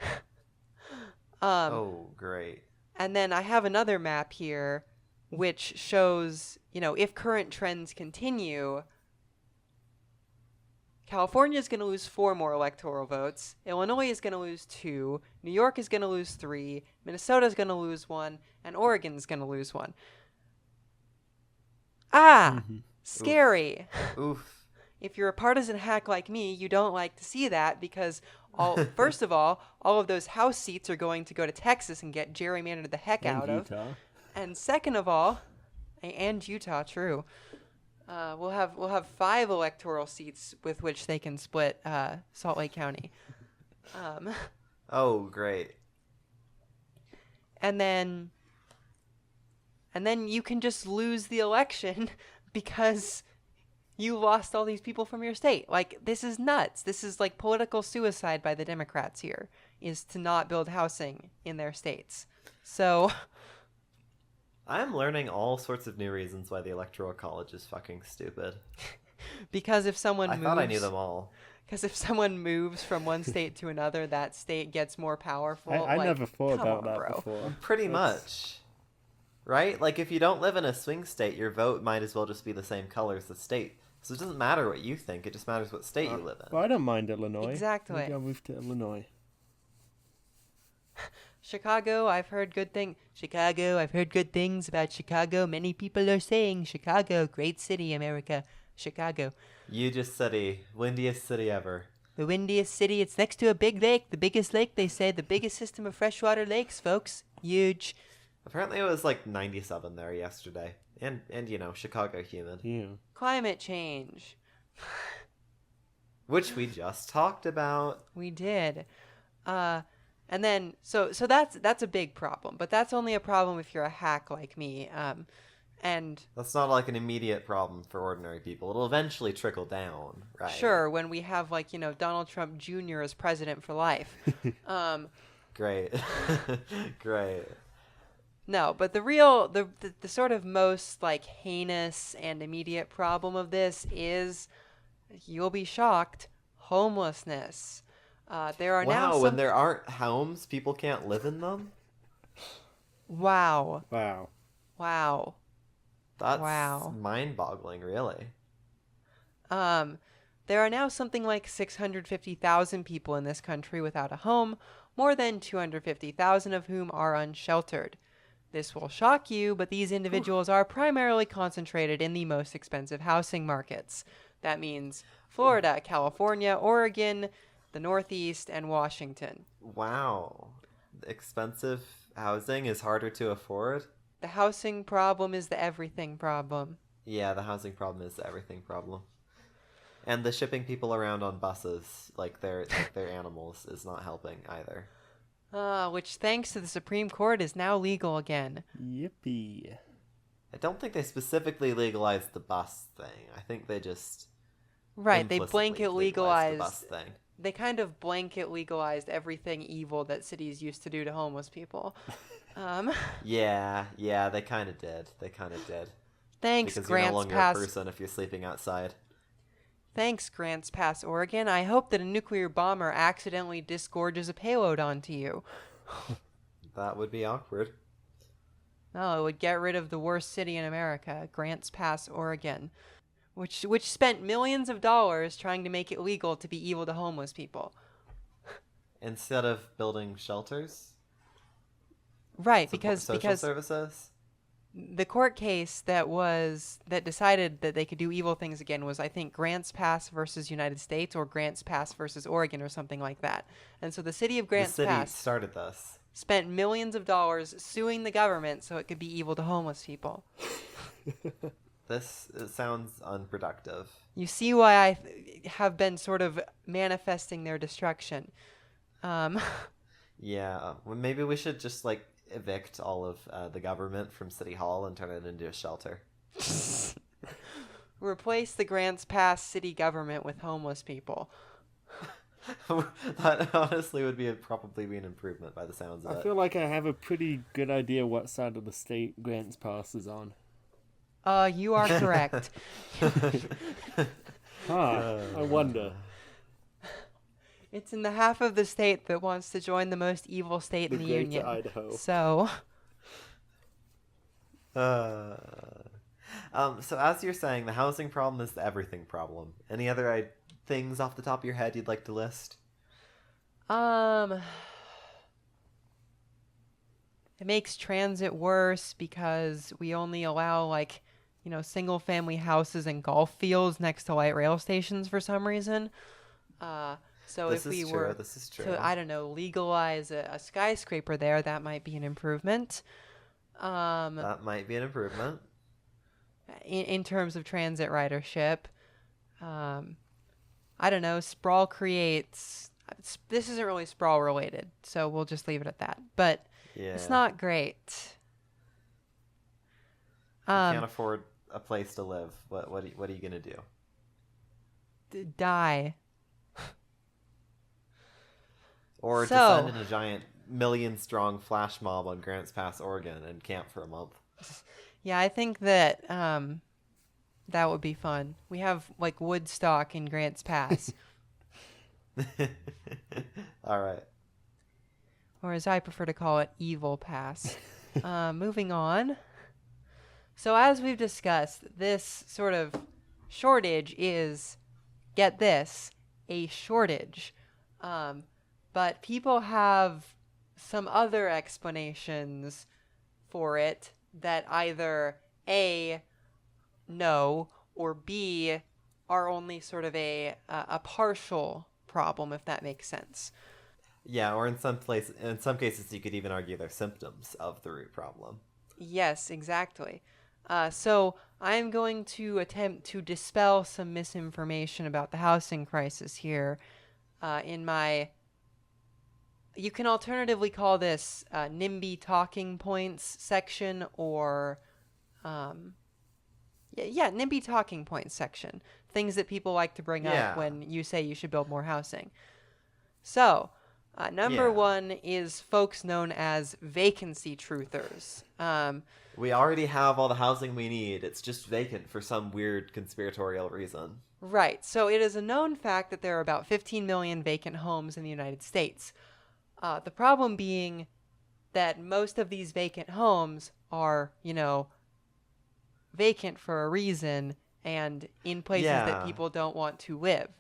Great. And then I have another map here which shows, if current trends continue, California is going to lose 4 more electoral votes. Illinois is going to lose 2. New York is going to lose 3. Minnesota is going to lose 1. And Oregon is going to lose 1. Scary. Oof. If you're a partisan hack like me, you don't like to see that because, first of all of those House seats are going to go to Texas and get gerrymandered the heck And out Utah. of. And second of all, and Utah, true. We'll have 5 electoral seats with which they can split Salt Lake County. Great. And then you can just lose the election because You lost all these people from your state. Like, this is nuts. This is like political suicide by the Democrats here, is to not build housing in their states. So, I'm learning all sorts of new reasons why the Electoral College is fucking stupid. because if someone I moves, thought I knew them all. because if someone moves from one state to another, that state gets more powerful. I like, never thought come about on, that bro. before. Pretty That's- much. Right? Like, if you don't live in a swing state, your vote might as well just be the same color as the state. So it doesn't matter what you think, it just matters what state you live in. Well, I don't mind Illinois. Exactly. Maybe I'll move to Illinois. Chicago, I've heard good things about Chicago. Many people are saying Chicago, great city, America. Chicago, Hugest city, windiest city ever. the windiest city. It's next to a big lake, the biggest lake, they say, the biggest system of freshwater lakes, folks. Huge. Apparently it was like 97 there yesterday. And Chicago humid. Yeah. Climate change. Which we just talked about. We did. And then, so that's a big problem, but that's only a problem if you're a hack like me. And That's not like an immediate problem for ordinary people. It'll eventually trickle down, right? sure, when we have like, Donald Trump Jr. as president for life. Great. Great. No, but the sort of most like heinous and immediate problem of this is, you'll be shocked, homelessness. There are now Wow, when there aren't homes, people can't live in them? Wow. Wow. That's Wow. mind-boggling, really. There are now something like 650,000 people in this country without a home, more than 250,000 of whom are unsheltered. This will shock you, but these individuals are primarily concentrated in the most expensive housing markets. That means Florida, California, Oregon, the Northeast, and Washington. Wow. Expensive housing is harder to afford? The housing problem is the everything problem. Yeah, the housing problem is the everything problem. And the shipping people around on buses like they're animals is not helping either. Which, thanks to the Supreme Court, is now legal again. Yippee. I don't think they specifically legalized the bus thing. I think they just Right, they implicitly blanket legalized the legalized. bus thing. They kind of blanket legalized everything evil that cities used to do to homeless people. Yeah, they kind of did. Thanks, Because you're no Grants longer a Pass. person if you're sleeping outside. Thanks, Grants Pass, Oregon. I hope that a nuclear bomber accidentally disgorges a payload onto you. That would be awkward. No, it would get rid of the worst city in America, Grants Pass, Oregon, which spent millions of dollars trying to make it legal to be evil to homeless people. Instead of building shelters, Right, social because services. the court case that decided that they could do evil things again was, I think, Grants Pass versus United States, or Grants Pass versus Oregon, or something like that. And so the city of The Grants city Pass started this. spent millions of dollars suing the government so it could be evil to homeless people. It sounds unproductive. You see why I have been sort of manifesting their destruction. Yeah, well, maybe we should just like evict all of the government from City Hall and turn it into a shelter. Replace the Grants Pass city government with homeless people. That honestly would probably be an improvement by the sounds of I it. feel like I have a pretty good idea what side of the state Grants Pass is on. You are correct. I wonder. It's in the half of the state that wants to join the most evil state The in the Greater Union. Idaho. So, So as you're saying, the housing problem is the everything problem. Any other things off the top of your head you'd like to list? it makes transit worse because we only allow single family houses and golf fields next to light rail stations for some reason. So This if we is were true. This is true. to, I don't know, legalize a skyscraper there, that might be an improvement. That might be an improvement. In terms of transit ridership. I don't know, sprawl creates... This isn't really sprawl related, so we'll just leave it at that. But Yeah. it's not great. You can't afford a place to live. What are you gonna do? die. Or descend So, in a giant million-strong flash mob on Grants Pass, Oregon, and camp for a month. yeah, I think that that would be fun. We have like Woodstock in Grants Pass, All right. or as I prefer to call it, Evil Pass. Moving on. So, as we've discussed, this sort of shortage is, get this, a shortage. But people have some other explanations for it that either A, no, or B, are only sort of a partial problem, if that makes sense. Yeah, or in some cases, you could even argue they're symptoms of the root problem. Yes, exactly. So I'm going to attempt to dispel some misinformation about the housing crisis here in my. You can alternatively call this NIMBY talking points section or. NIMBY talking points section. Things that people like to bring up Yeah. when you say you should build more housing. So, number Yeah. one is folks known as vacancy truthers. We already have all the housing we need. It's just vacant for some weird conspiratorial reason. Right. So it is a known fact that there are about 15 million vacant homes in the United States. The problem being that most of these vacant homes are, vacant for a reason and in places that Yeah. people don't want to live.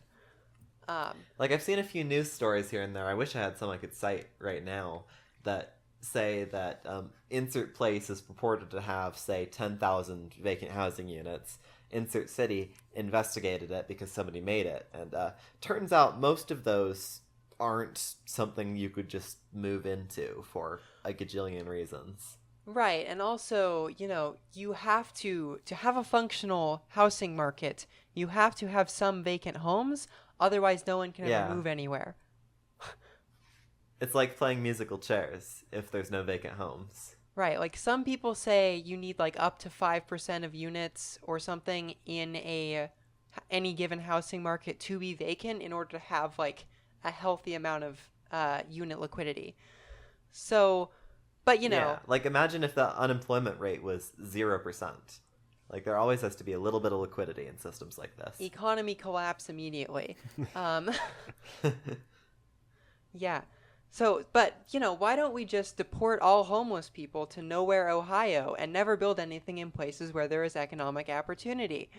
Like, I've seen a few news stories here and there. I wish I had some I could cite right now that say that insert place is purported to have, say, 10,000 vacant housing units. Insert city investigated it because somebody made it. And turns out most of those aren't something you could just move into for a gajillion reasons. Right, and also, you have to have a functional housing market, you have to have some vacant homes, otherwise no one can ever Yeah. move anywhere. It's like playing musical chairs if there's no vacant homes. Right, like some people say you need like up to 5% of units or something in any given housing market to be vacant in order to have like a healthy amount of unit liquidity. So, but Yeah, like imagine if the unemployment rate was 0%. Like there always has to be a little bit of liquidity in systems like this. economy collapse immediately. Yeah. So, but, why don't we just deport all homeless people to nowhere, Ohio, and never build anything in places where there is economic opportunity?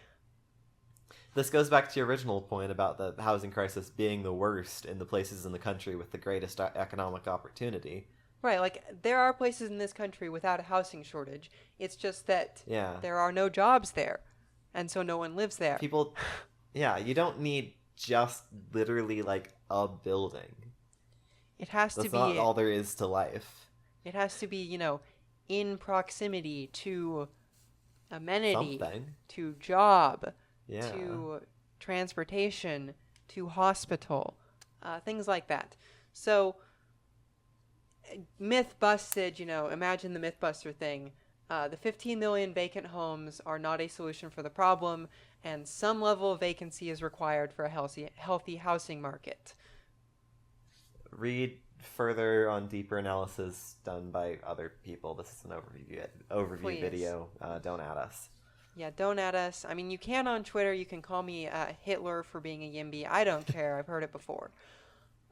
This goes back to your original point about the housing crisis being the worst in the places in the country with the greatest economic opportunity. Right, like, there are places in this country without a housing shortage. It's just that Yeah. there are no jobs there, and so no one lives there. People, yeah, you don't need just literally like a building. It has to That's be, not all there is to life. it has to be, in proximity to amenity, Something. to job, Yeah. to transportation, to hospital, things like that. So, myth busted, imagine the Mythbuster thing. The 15 million vacant homes are not a solution for the problem, and some level of vacancy is required for a healthy housing market. Read further on deeper analysis done by other people. This is an overview Please. video. Don't add us. Yeah, don't add us. I mean, you can on Twitter. You can call me Hitler for being a YIMBY. I don't care. I've heard it before.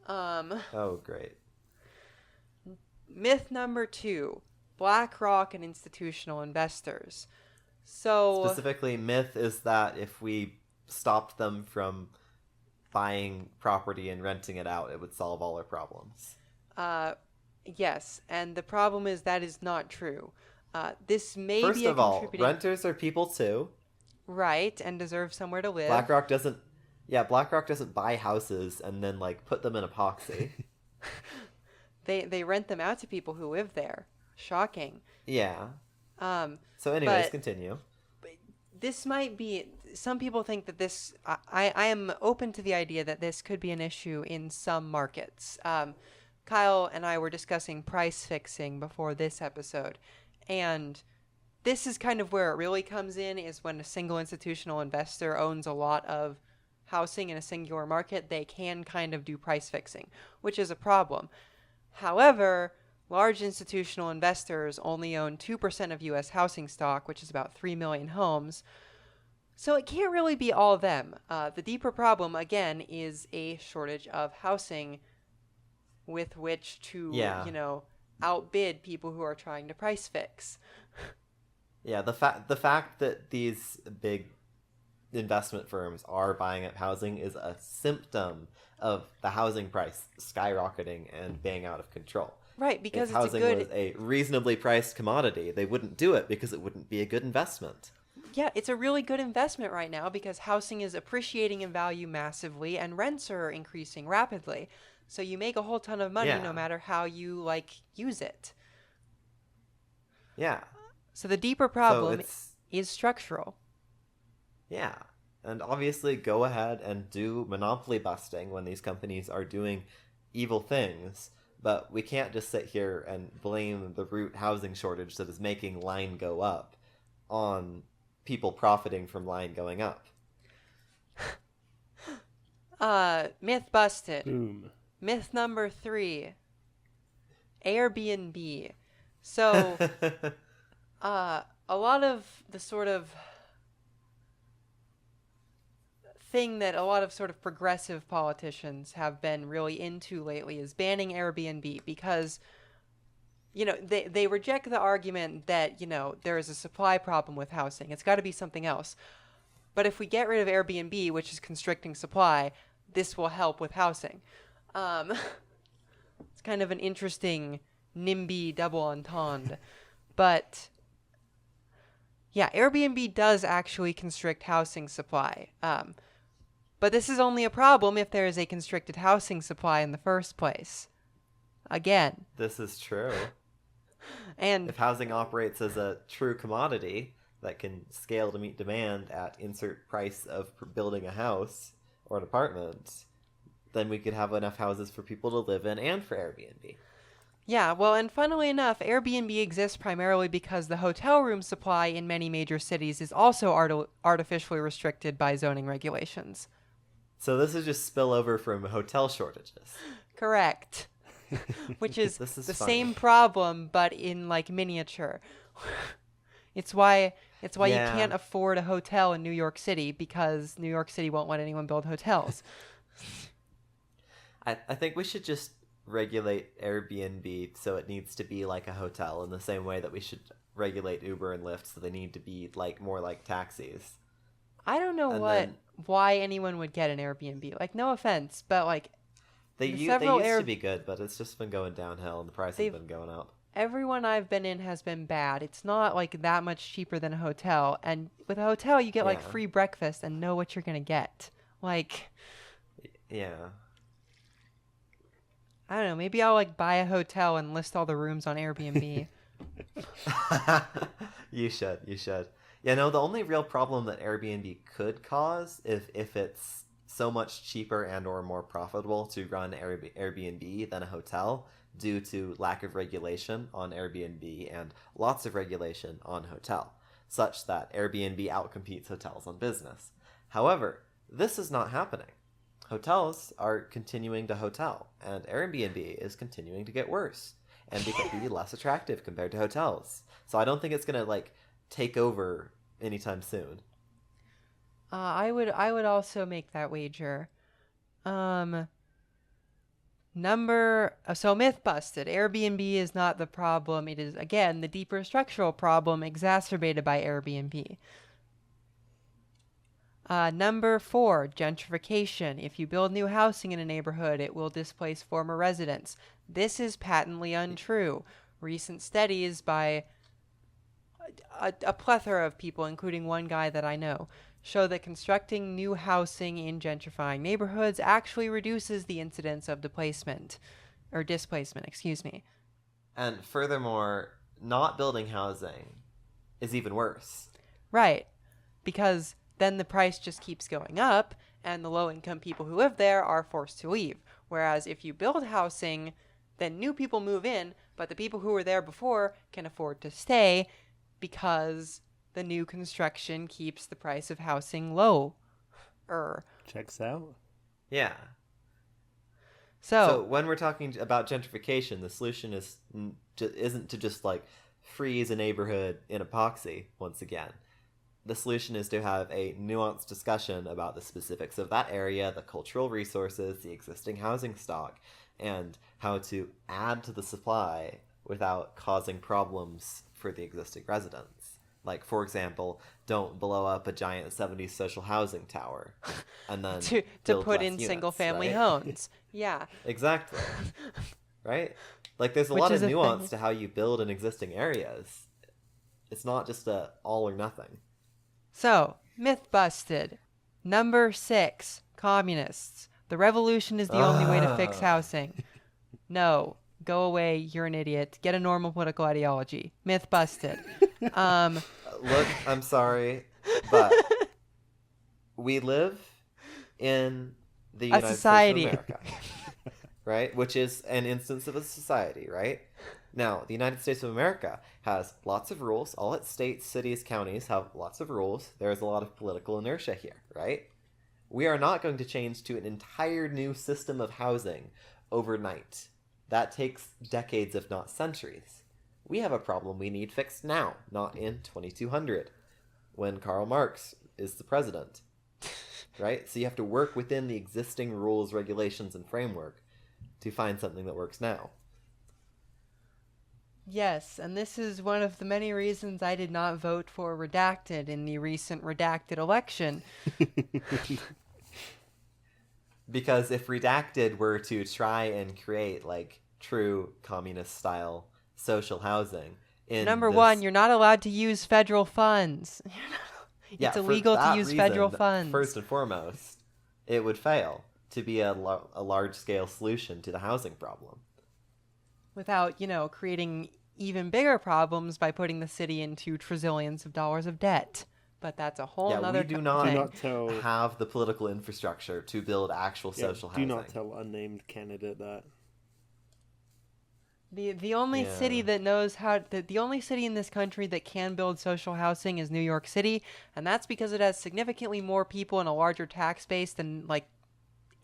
Oh, great. Myth number 2. BlackRock and institutional investors. So Specifically, myth is that if we stopped them from buying property and renting it out, it would solve all our problems. yes, and the problem is that is not true. This may First be a of all, contributing renters are people too. right and deserve somewhere to live. BlackRock doesn't buy houses and then like put them in epoxy. They rent them out to people who live there. Shocking. Yeah. Um, So anyways, but- continue. this might be. Some people think that this. I am open to the idea that this could be an issue in some markets. Kyle and I were discussing price fixing before this episode, and this is kind of where it really comes in. Is when a single institutional investor owns a lot of housing in a singular market, they can kind of do price fixing, which is a problem. However, large institutional investors only own 2% of U.S. housing stock, which is about 3 million homes. So it can't really be all of them. The deeper problem, again, is a shortage of housing with which to, Yeah. outbid people who are trying to price fix. Yeah, the fact that these big investment firms are buying up housing is a symptom of the housing price skyrocketing and being out of control. Right, because If it's a housing good... was a reasonably priced commodity, they wouldn't do it because it wouldn't be a good investment. Yeah, it's a really good investment right now because housing is appreciating in value massively and rents are increasing rapidly. So you make a whole ton of money no Yeah. matter how you use it. Yeah. So the deeper So problem is structural. yeah. And obviously go ahead and do monopoly busting when these companies are doing evil things, but we can't just sit here and blame the root housing shortage that is making line go up on people profiting from line going up. Myth busted. Boom. Myth number 3, Airbnb. So, a lot of the sort of thing that a lot of sort of progressive politicians have been really into lately is banning Airbnb because, they reject the argument that, there is a supply problem with housing. It's got to be something else. But if we get rid of Airbnb, which is constricting supply, this will help with housing. It's kind of an interesting NIMBY double entendre. But yeah, Airbnb does actually constrict housing supply. But this is only a problem if there is a constricted housing supply in the first place. Again. This is true. And If housing operates as a true commodity that can scale to meet demand at insert price of building a house or an apartment, then we could have enough houses for people to live in and for Airbnb. yeah, well, and funnily enough, Airbnb exists primarily because the hotel room supply in many major cities is also artificially restricted by zoning regulations. So this is just spillover from hotel shortages. Correct. Which is This is the funny. same problem, but in miniature. It's why you Yeah. can't afford a hotel in New York City because New York City won't let anyone build hotels. I think we should just regulate Airbnb so it needs to be like a hotel in the same way that we should regulate Uber and Lyft so they need to be more like taxis. I don't know And why anyone would get an Airbnb. No offense, but They The used several to be good, but it's just been going downhill and the price has They've- been going up. everyone I've been in has been bad. It's not that much cheaper than a hotel, and with a hotel you get Yeah. free breakfast and know what you're gonna get. Yeah. I don't know. Maybe I'll buy a hotel and list all the rooms on Airbnb. You should. Yeah, no, the only real problem that Airbnb could cause if it's so much cheaper and or more profitable to run Airbnb than a hotel due to lack of regulation on Airbnb and lots of regulation on hotel, such that Airbnb outcompetes hotels on business. However, this is not happening. Hotels are continuing to hotel, and Airbnb is continuing to get worse and be less attractive compared to hotels. So I don't think it's gonna take over anytime soon. I would also make that wager. So myth busted. Airbnb is not the problem. It is again the deeper structural problem exacerbated by Airbnb. Number 4, gentrification. If you build new housing in a neighborhood, it will displace former residents. This is patently untrue. Recent studies by a plethora of people, including one guy that I know, show that constructing new housing in gentrifying neighborhoods actually reduces the incidence of displacement, excuse me. And furthermore, not building housing is even worse. Right, because then the price just keeps going up, and the low-income people who live there are forced to leave. Whereas if you build housing, then new people move in, but the people who were there before can afford to stay because the new construction keeps the price of housing low. Checks out. Yeah. So So when we're talking about gentrification, the solution isn't to just like freeze a neighborhood in epoxy once again. The solution is to have a nuanced discussion about the specifics of that area, the cultural resources, the existing housing stock, and how to add to the supply without causing problems for the existing residents. Like, for example, don't blow up a giant 70s social housing tower and then to build put less in units, single family right? homes. Yeah. Exactly. Right? Like, there's a Which lot is of a nuance thing. to how you build in existing areas. It's not just a all or nothing. So, myth busted. Number 6, communists. The revolution is the only way to fix Ah. housing. No, go away. You're an idiot. Get a normal political ideology. Myth busted. Um, Look, I'm sorry, but we live in the a United States of society. America, right? Which is an instance of a society, right? Now, the United States of America has lots of rules. All its states, cities, counties have lots of rules. There's a lot of political inertia here, right? We are not going to change to an entire new system of housing overnight. That takes decades, if not centuries. We have a problem we need fixed now, not in 2200, when Karl Marx is the president, right? So you have to work within the existing rules, regulations, and framework to find something that works now. Yes, and this is one of the many reasons I did not vote for Redacted in the recent Redacted election. Because if Redacted were to try and create, like, true communist-style social housing in Number this... 1, you're not allowed to use federal funds. Yeah, It's for illegal to that use reason, federal funds. first and foremost, it would fail to be a large-scale solution to the housing problem. Without, creating even bigger problems by putting the city into trillions of dollars of debt. But that's a whole Yeah, nother we do thing. not tell have the political infrastructure to build actual social do housing. not tell unnamed candidate that. The only city that knows how the only city in this country that can build social housing is New York City, and that's because it has significantly more people and a larger tax base than like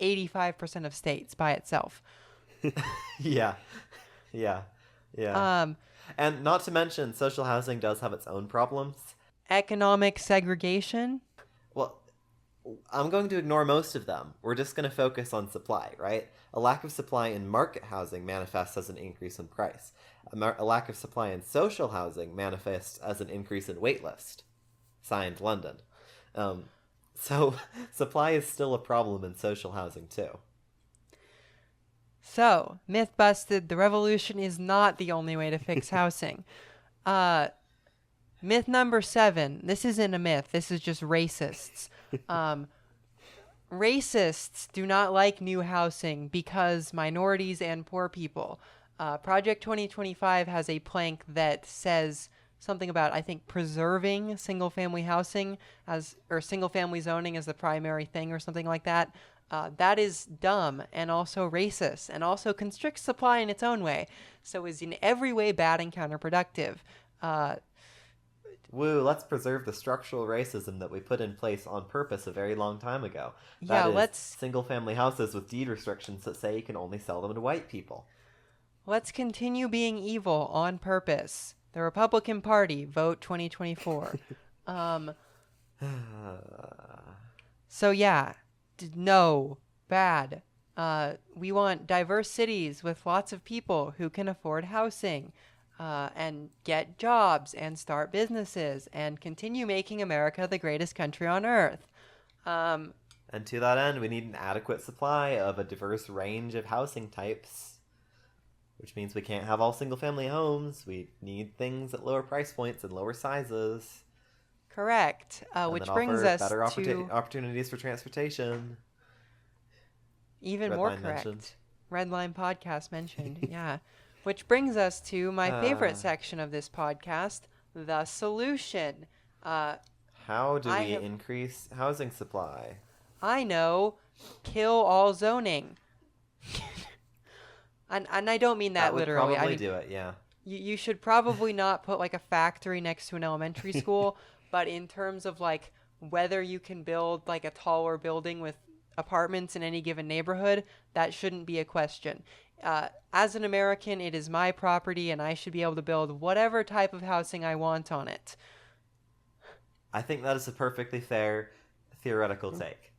85% of states by itself. Yeah. And not to mention, social housing does have its own problems. Economic segregation. Well, I'm going to ignore most of them. We're just going to focus on supply, right? A lack of supply in market housing manifests as an increase in price. A lack of supply in social housing manifests as an increase in waitlist. Signed, London. So supply is still a problem in social housing, too. So, myth busted, the revolution is not the only way to fix housing. Myth number 7, this isn't a myth, this is just racists. Racists do not like new housing because minorities and poor people. Project 2025 has a plank that says something about, I think, preserving single-family housing or single-family zoning as the primary thing or something like that. That is dumb and also racist and also constricts supply in its own way. So is in every way bad and counterproductive. Woo, let's preserve the structural racism that we put in place on purpose a very long time ago. Yeah, That is let's single-family houses with deed restrictions that say you can only sell them to white people. let's continue being evil on purpose. The Republican Party, vote 2024. So yeah, no, bad. We want diverse cities with lots of people who can afford housing. And get jobs and start businesses and continue making America the greatest country on earth. And to that end, we need an adequate supply of a diverse range of housing types, which means we can't have all single-family homes. We need things at lower price points and lower sizes. Correct. And Which then brings offer us better to opportunities for transportation. even Red more Line correct. mentioned. Red Line podcast mentioned. Yeah. Which brings us to my favorite section of this podcast, the solution. How do we increase housing supply? I know, kill all zoning. and I don't mean that would literally. probably I mean, do it, yeah. you should probably not put like a factory next to an elementary school, but in terms of like whether you can build like a taller building with apartments in any given neighborhood, that shouldn't be a question. As an American, it is my property and I should be able to build whatever type of housing I want on it. I think that is a perfectly fair theoretical take.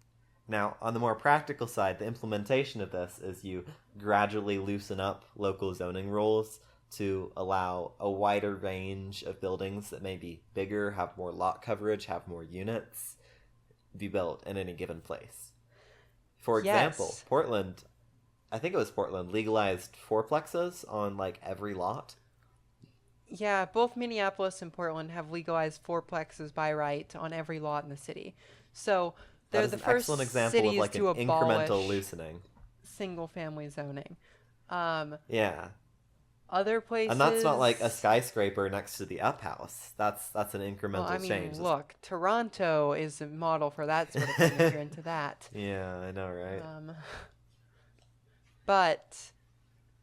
Now, on the more practical side, the implementation of this is you gradually loosen up local zoning rules to allow a wider range of buildings that may be bigger, have more lot coverage, have more units, be built in any given place. For example, Yes. Portland, I think it was Portland, legalized fourplexes on like every lot. Yeah, both Minneapolis and Portland have legalized fourplexes by right on every lot in the city. So That they're is the an excellent first example of cities like an to incremental abolish loosening. single family zoning. Um, Yeah. Other And that's not like a places, skyscraper next to the up house. That's an well, I incremental mean, change. look, Toronto is a model for that sort of thing if you're into that. Yeah, I know, right? Um, but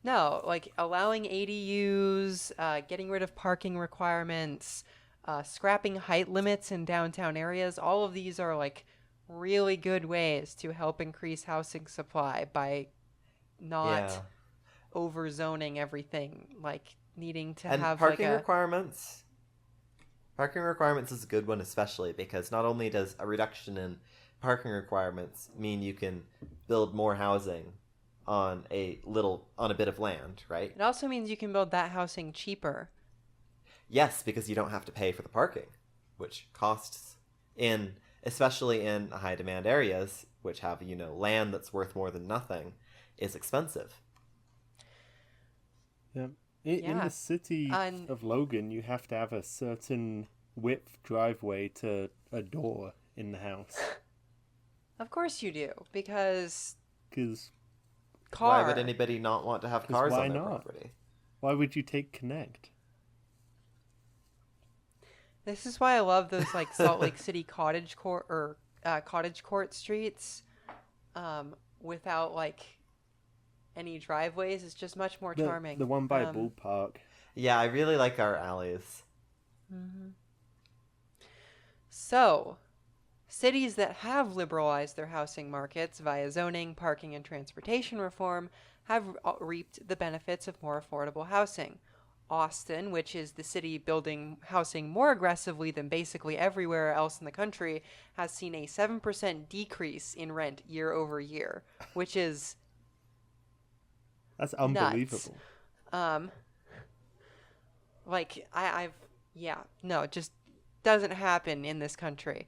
no, like allowing ADUs, getting rid of parking requirements, scrapping height limits in downtown areas, all of these are like really good ways to help increase housing supply by not Yeah. over zoning everything, like needing to And have like a parking requirements is a good one, especially because not only does a reduction in parking requirements mean you can build more housing on a bit of land, right? it also means you can build that housing cheaper. Yes, because you don't have to pay for the parking, which costs in especially in high demand areas, which have, land that's worth more than nothing, is expensive. Yeah. In the Yeah. city And of Logan, you have to have a certain width driveway to a door in the house. of course you do, because Because Why would car. anybody not want to have 'cause cars why on their not? property? Why would you take Connect? This is why I love those like Salt Lake City cottage court streets, without like any driveways. It's just much more charming. The one by Ballpark. Yeah, I really like our alleys. So, cities that have liberalized their housing markets via zoning, parking, and transportation reform have reaped the benefits of more affordable housing. Austin, which is the city building housing more aggressively than basically everywhere else in the country, has seen a 7% decrease in rent year over year, which is That's nuts. unbelievable. Um, like, no, it just doesn't happen in this country.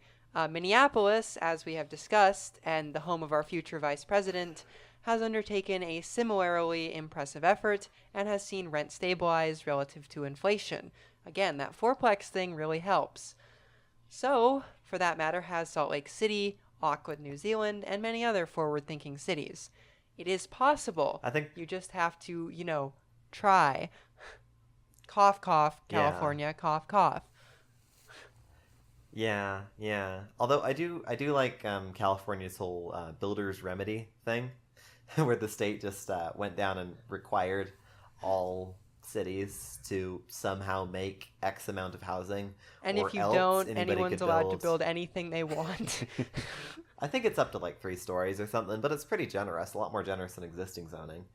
Minneapolis, as we have discussed, and the home of our future vice president, has undertaken a similarly impressive effort and has seen rent stabilize relative to inflation. Again, that fourplex thing really helps. So, for that matter, has Salt Lake City, Auckland, New Zealand, and many other forward thinking cities. It is possible. I think You just have to, try. Cough, cough, Yeah. California, cough, cough. Yeah. Although I do like California's whole builder's remedy thing, where the state just went down and required all cities to somehow make X amount of housing, And or if you else don't, anybody anyone's could allowed to build. build anything they want. I think it's up to like 3 stories or something, but it's pretty generous, a lot more generous than existing zoning.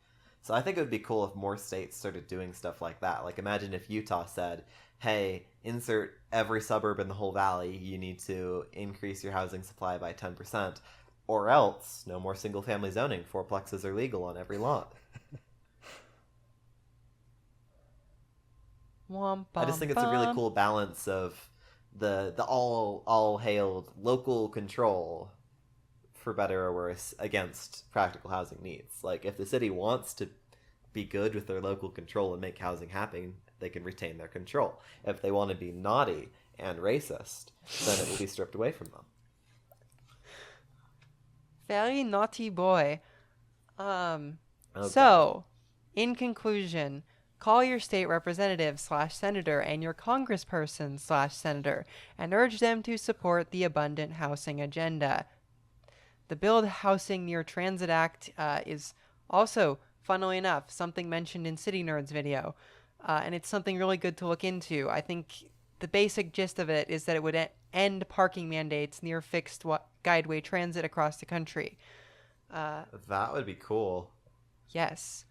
So I think it would be cool if more states started doing stuff like that. Like imagine if Utah said, hey, insert every suburb in the whole valley, you need to increase your housing supply by 10%, or else no more single family zoning. Fourplexes are legal on every lot. Womp I just think it's a really cool balance of the all hailed local control, for better or worse, against practical housing needs. Like if the city wants to be good with their local control and make housing happen, they can retain their control. If they want to be naughty and racist, then it will be stripped away from them. Very naughty boy. Oh, So, in conclusion, call your state representative/senator and your congressperson/senator and urge them to support the abundant housing agenda. The Build Housing Near Transit Act is also, funnily enough, something mentioned in City Nerd's video, and it's something really good to look into. I think the basic gist of it is that it would end parking mandates near fixed guideway transit across the country. That would be cool. Yes.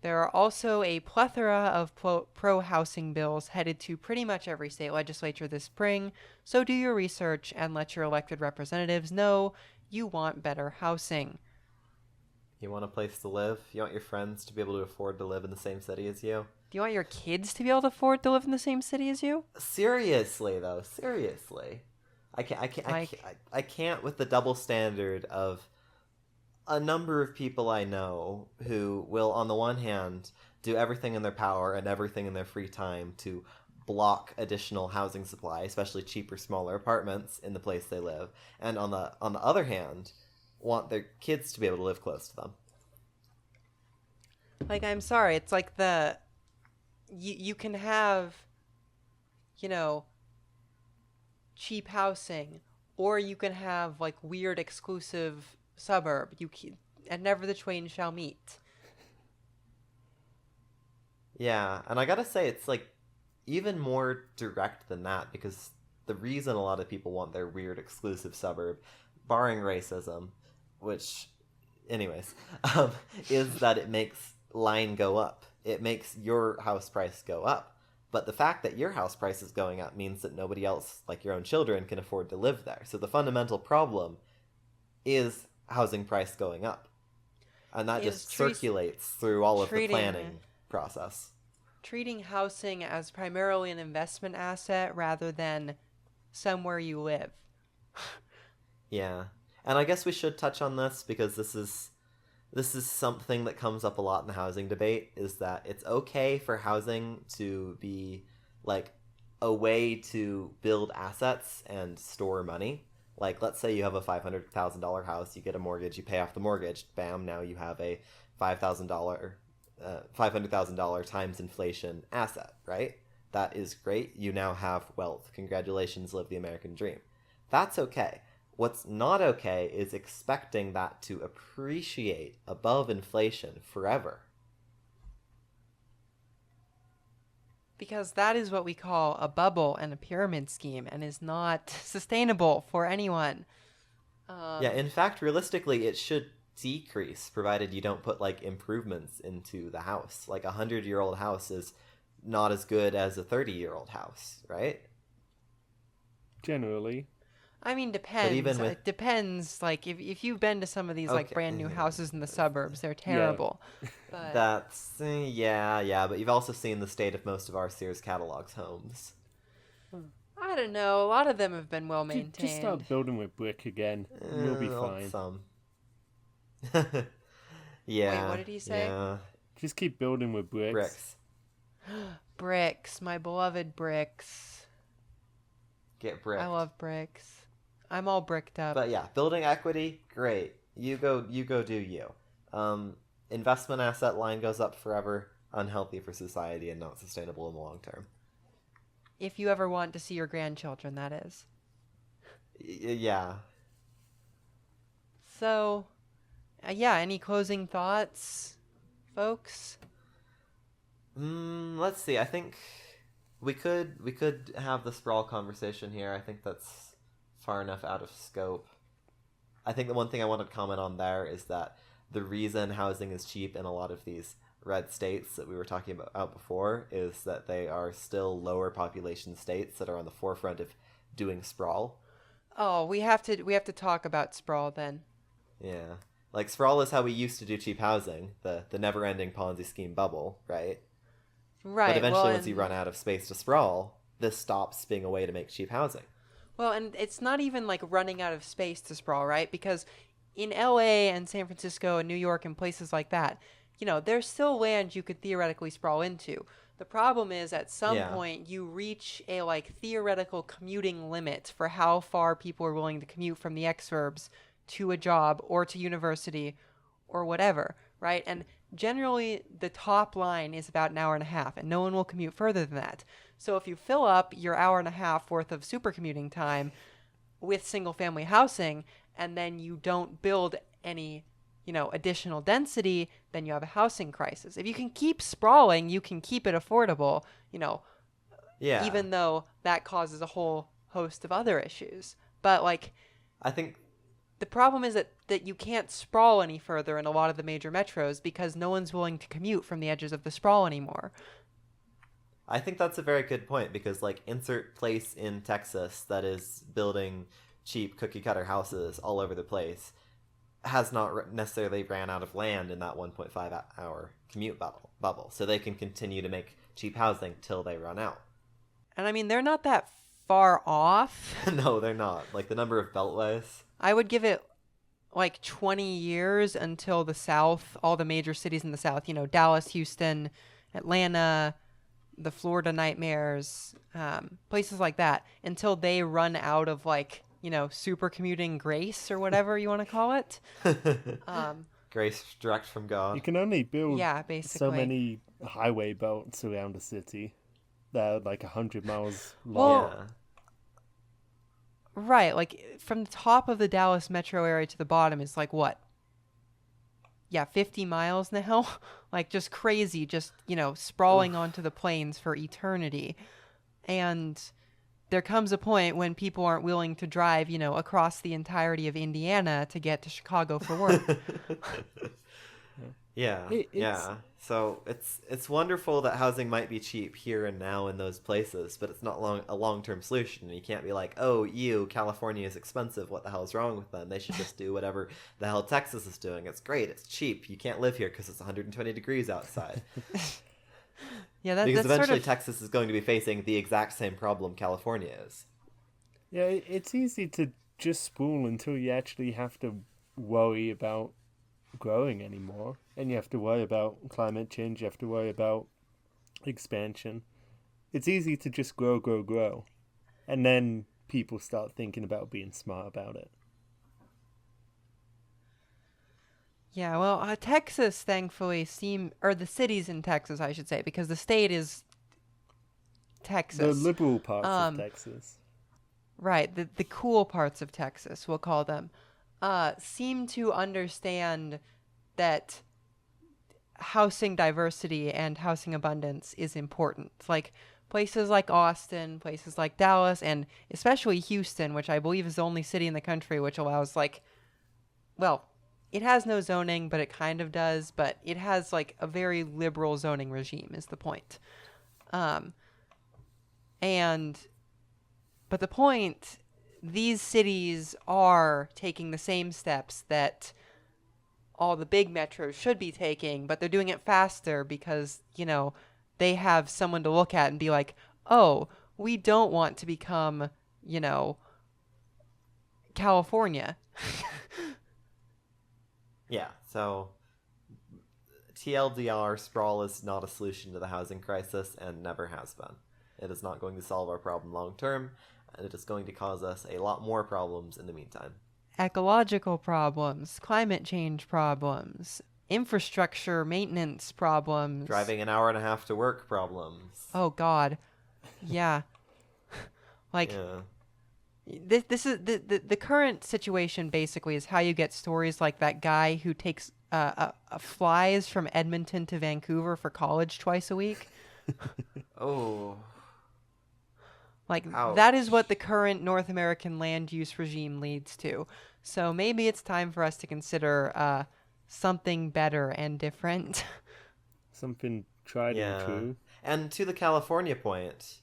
There are also a plethora of pro-housing bills headed to pretty much every state legislature this spring, so do your research and let your elected representatives know you want better housing. You want a place to live? You want your friends to be able to afford to live in the same city as you? Do you want your kids to be able to afford to live in the same city as you? Seriously, though. Seriously. I can't with the double standard of a number of people I know who will, on the one hand, do everything in their power and everything in their free time to block additional housing supply, especially cheaper, smaller apartments in the place they live, and on the other hand, want their kids to be able to live close to them. Like, I'm sorry, it's like you can have, cheap housing, or you can have like weird exclusive suburb. And never the twain shall meet. Yeah, and I gotta say, it's like even more direct than that, because the reason a lot of people want their weird exclusive suburb, barring racism, which, anyways, is that it makes line go up. It makes your house price go up. But the fact that your house price is going up means that nobody else, like your own children, can afford to live there. So the fundamental problem is housing price going up. And that just circulates through all of the planning process. Treating housing as primarily an investment asset rather than somewhere you live. Yeah. And I guess we should touch on this because this is something that comes up a lot in the housing debate, is that it's okay for housing to be like a way to build assets and store money. Like, let's say you have a $500,000 house, you get a mortgage, you pay off the mortgage, bam, now you have a $500,000 times inflation asset, right? That is great. You now have wealth. Congratulations, live the American dream. That's okay. What's not okay is expecting that to appreciate above inflation forever. Because that is what we call a bubble and a pyramid scheme and is not sustainable for anyone. Yeah, in fact, realistically, it should decrease provided you don't put like improvements into the house. Like a 100-year-old house is not as good as a 30-year-old house, right? Generally. I mean, depends. It depends. Like, if you've been to some of these like brand new houses in the suburbs, they're terrible. Yeah. But that's yeah. But you've also seen the state of most of our Sears catalogs homes. I don't know. A lot of them have been well maintained. Just start building with brick again. We'll be fine. Some. Yeah. Wait, what did he say? Yeah. Just keep building with bricks. Bricks. Bricks, my beloved bricks. Get bricked. I love bricks. I'm all bricked up. But yeah, building equity, great. You go do you. Investment asset line goes up forever, unhealthy for society and not sustainable in the long term. If you ever want to see your grandchildren, that is. Yeah. So, yeah, any closing thoughts, folks? Let's see. I think we could have the sprawl conversation here. I think that's far enough out of scope. I think the one thing I want to comment on there is that the reason housing is cheap in a lot of these red states that we were talking about before is that they are still lower population states that are on the forefront of doing sprawl. Oh, we have to talk about sprawl then. Yeah. Like, sprawl is how we used to do cheap housing, the never-ending Ponzi scheme bubble, right? Right. But eventually, once you run out of space to sprawl, this stops being a way to make cheap housing. Well, and it's not even like running out of space to sprawl, right? Because in LA and San Francisco and New York and places like that, there's still land you could theoretically sprawl into. The problem is at some point you reach a like theoretical commuting limit for how far people are willing to commute from the exurbs to a job or to university or whatever, right? And generally the top line is about an hour and a half, and no one will commute further than that. So if you fill up your hour and a half worth of super commuting time with single family housing, and then you don't build any, additional density, then you have a housing crisis. If you can keep sprawling, you can keep it affordable, even though that causes a whole host of other issues. But like I think the problem is that you can't sprawl any further in a lot of the major metros because no one's willing to commute from the edges of the sprawl anymore. that's a very good point because, like, insert place in Texas that is building cheap cookie cutter houses all over the place has not necessarily ran out of land in that 1.5 hour commute bubble. So they can continue to make cheap housing till they run out. And I mean, they're not that far off. No, they're not. Like, the number of beltways. I would give it like 20 years until the South, all the major cities in the South, Dallas, Houston, Atlanta, the Florida nightmares, places like that, until they run out of like, super commuting grace or whatever you want to call it. Grace direct from God. You can only build Yeah, basically. so many highway belts around a city that are like 100 miles Well, long. Yeah. Right, like from the top of the Dallas metro area to the bottom is like what? Yeah, 50 miles now. Like just crazy, just, sprawling onto the plains for eternity. And there comes a point when people aren't willing to drive, across the entirety of Indiana to get to Chicago for work. Yeah, yeah. So it's wonderful that housing might be cheap here and now in those places, but it's not a long-term solution. You can't be like, oh, California is expensive. What the hell is wrong with them? They should just do whatever the hell Texas is doing. It's great. It's cheap. You can't live here because it's 120 degrees outside. Yeah, because that's eventually sort of... Texas is going to be facing the exact same problem California is. Yeah, it's easy to just sprawl until you actually have to worry about growing anymore. And you have to worry about climate change, you have to worry about expansion. It's easy to just grow. And then people start thinking about being smart about it. Yeah, well, Texas, thankfully, or the cities in Texas, I should say, because the state is Texas. The liberal parts of Texas. Right, the cool parts of Texas, we'll call them, seem to understand that housing diversity and housing abundance is important. Like places like Austin, places like Dallas, and especially Houston, which I believe is the only city in the country which allows it has no zoning, but it kind of does, but it has like a very liberal zoning regime is the point. But the point, these cities are taking the same steps that all the big metros should be taking, but they're doing it faster because, they have someone to look at and be like, oh, we don't want to become, California. Yeah, so TLDR, sprawl is not a solution to the housing crisis and never has been. It is not going to solve our problem long term, and it is going to cause us a lot more problems in the meantime. Ecological problems, climate change problems, infrastructure maintenance problems. Driving an hour and a half to work problems. Oh, God. Yeah. Like... Yeah. This is the current situation basically is how you get stories like that guy who takes flies from Edmonton to Vancouver for college twice a week. Oh. Like Ouch. that is what the current North American land use regime leads to. So maybe it's time for us to consider something better and different. Something tried and true. And to the California point,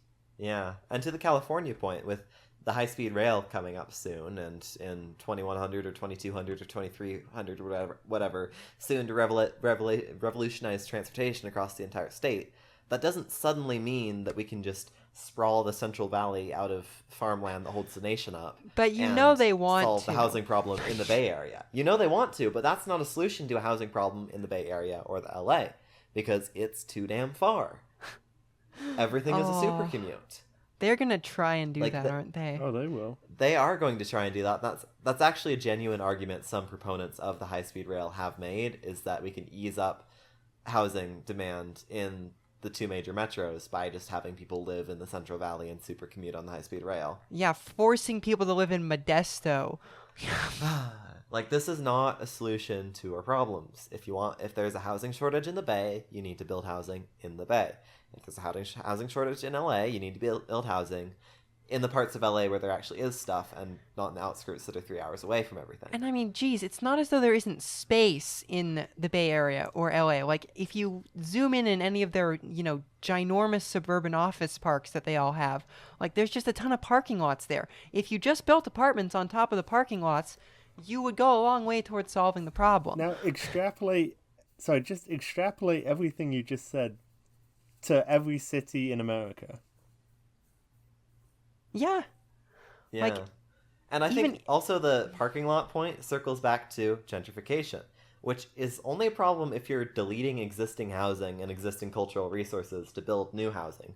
with the high-speed rail coming up soon, and in 2100 or 2200 or 2300 or whatever, soon to revolutionize transportation across the entire state, that doesn't suddenly mean that we can just sprawl the Central Valley out of farmland that holds the nation up. But they want solve to. the housing problem in the Bay Area. They want to, but that's not a solution to a housing problem in the Bay Area or the LA, because it's too damn far. Everything is a super commute. They're going to try and do that, aren't they? Oh, they will. They are going to try and do that. That's actually a genuine argument some proponents of the high-speed rail have made, is that we can ease up housing demand in the two major metros by just having people live in the Central Valley and super commute on the high-speed rail. Yeah, forcing people to live in Modesto. Like, this is not a solution to our problems. If there's a housing shortage in the Bay, you need to build housing in the Bay. If there's a housing shortage in LA, you need to build housing in the parts of LA where there actually is stuff, and not in the outskirts that are 3 hours away from everything. And I mean, geez, it's not as though there isn't space in the Bay Area or LA. Like, if you zoom in any of their, ginormous suburban office parks that they all have, like, there's just a ton of parking lots there. If you just built apartments on top of the parking lots, you would go a long way towards solving the problem. Now, just extrapolate everything you just said to every city in America. Yeah. Yeah. Like, and I even- think also the parking lot point circles back to gentrification, which is only a problem if you're deleting existing housing and existing cultural resources to build new housing.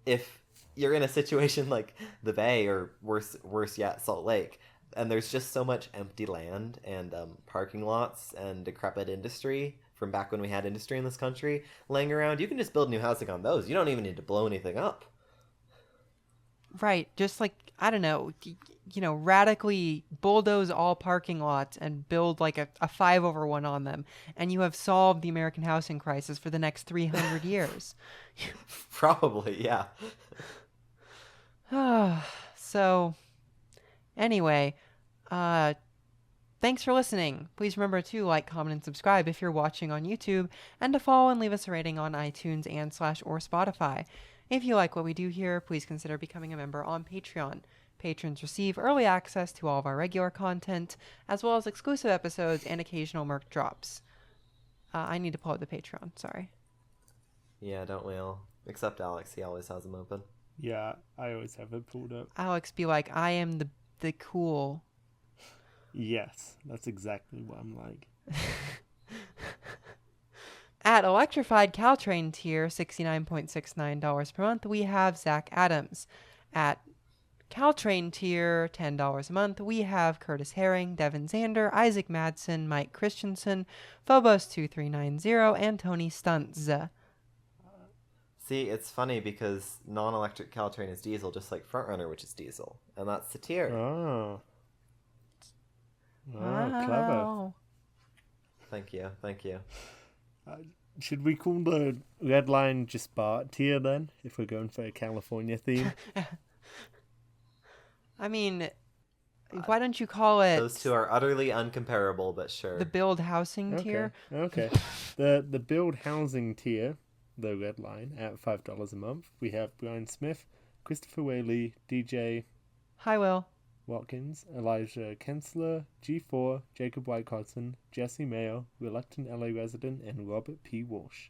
If you're in a situation like the Bay, or worse yet, Salt Lake, and there's just so much empty land and parking lots and decrepit industry from back when we had industry in this country laying around, you can just build new housing on those. You don't even need to blow anything up. Right, just like, I don't know, radically bulldoze all parking lots and build like a 5/1 on them, and you have solved the American housing crisis for the next 300 years. Probably, yeah. So, anyway, thanks for listening. Please remember to like, comment, and subscribe if you're watching on YouTube, and to follow and leave us a rating on iTunes and /or Spotify. If you like what we do here, please consider becoming a member on Patreon. Patrons receive early access to all of our regular content, as well as exclusive episodes and occasional merch drops. I need to pull up the Patreon, sorry. Yeah, don't we all? Except Alex, he always has them open. Yeah, I always have it pulled up. Alex be like, I am the cool. Yes, that's exactly what I'm like. At Electrified Caltrain tier, $69.69 per month, we have Zach Adams. At Caltrain tier, $10 a month, we have Curtis Herring, Devin Zander, Isaac Madsen, Mike Christensen, Phobos2390, and Tony Stuntz. See, it's funny because non-electric Caltrain is diesel, just like Frontrunner, which is diesel. And that's the tier. Oh, Wow. clever. Thank you. Should we call the red line just Bart tier then, if we're going for a California theme? I mean, why don't you call it Those two are utterly uncomparable, but sure. the build housing tier? Okay. The build housing tier, the red line, at $5 a month. We have Brian Smith, Christopher Whaley, DJ Hi, Will. Watkins, Elijah Kensler, G4, Jacob Wycotton, Jesse Mayo, Reluctant LA Resident, and Robert P. Walsh.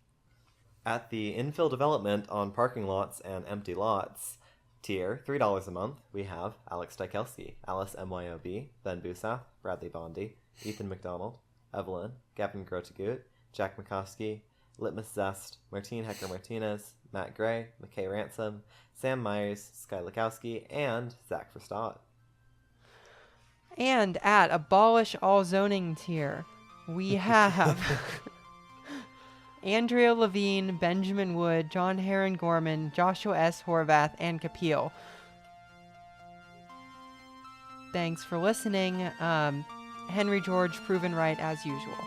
At the infill development on parking lots and empty lots tier, $3 a month, we have Alex Dykelski, Alice MYOB, Ben Busath, Bradley Bondi, Ethan McDonald, Evelyn, Gavin Grotegut, Jack McCoskey, Litmus Zest, Martine Hecker-Martinez, Matt Gray, McKay Ransom, Sam Myers, Sky Lukowski, and Zach Verstaat. And at Abolish All Zoning tier, we have Andrea Levine, Benjamin Wood, John Heron Gorman, Joshua S. Horvath, and Kapil. Thanks for listening. Henry George proven right as usual.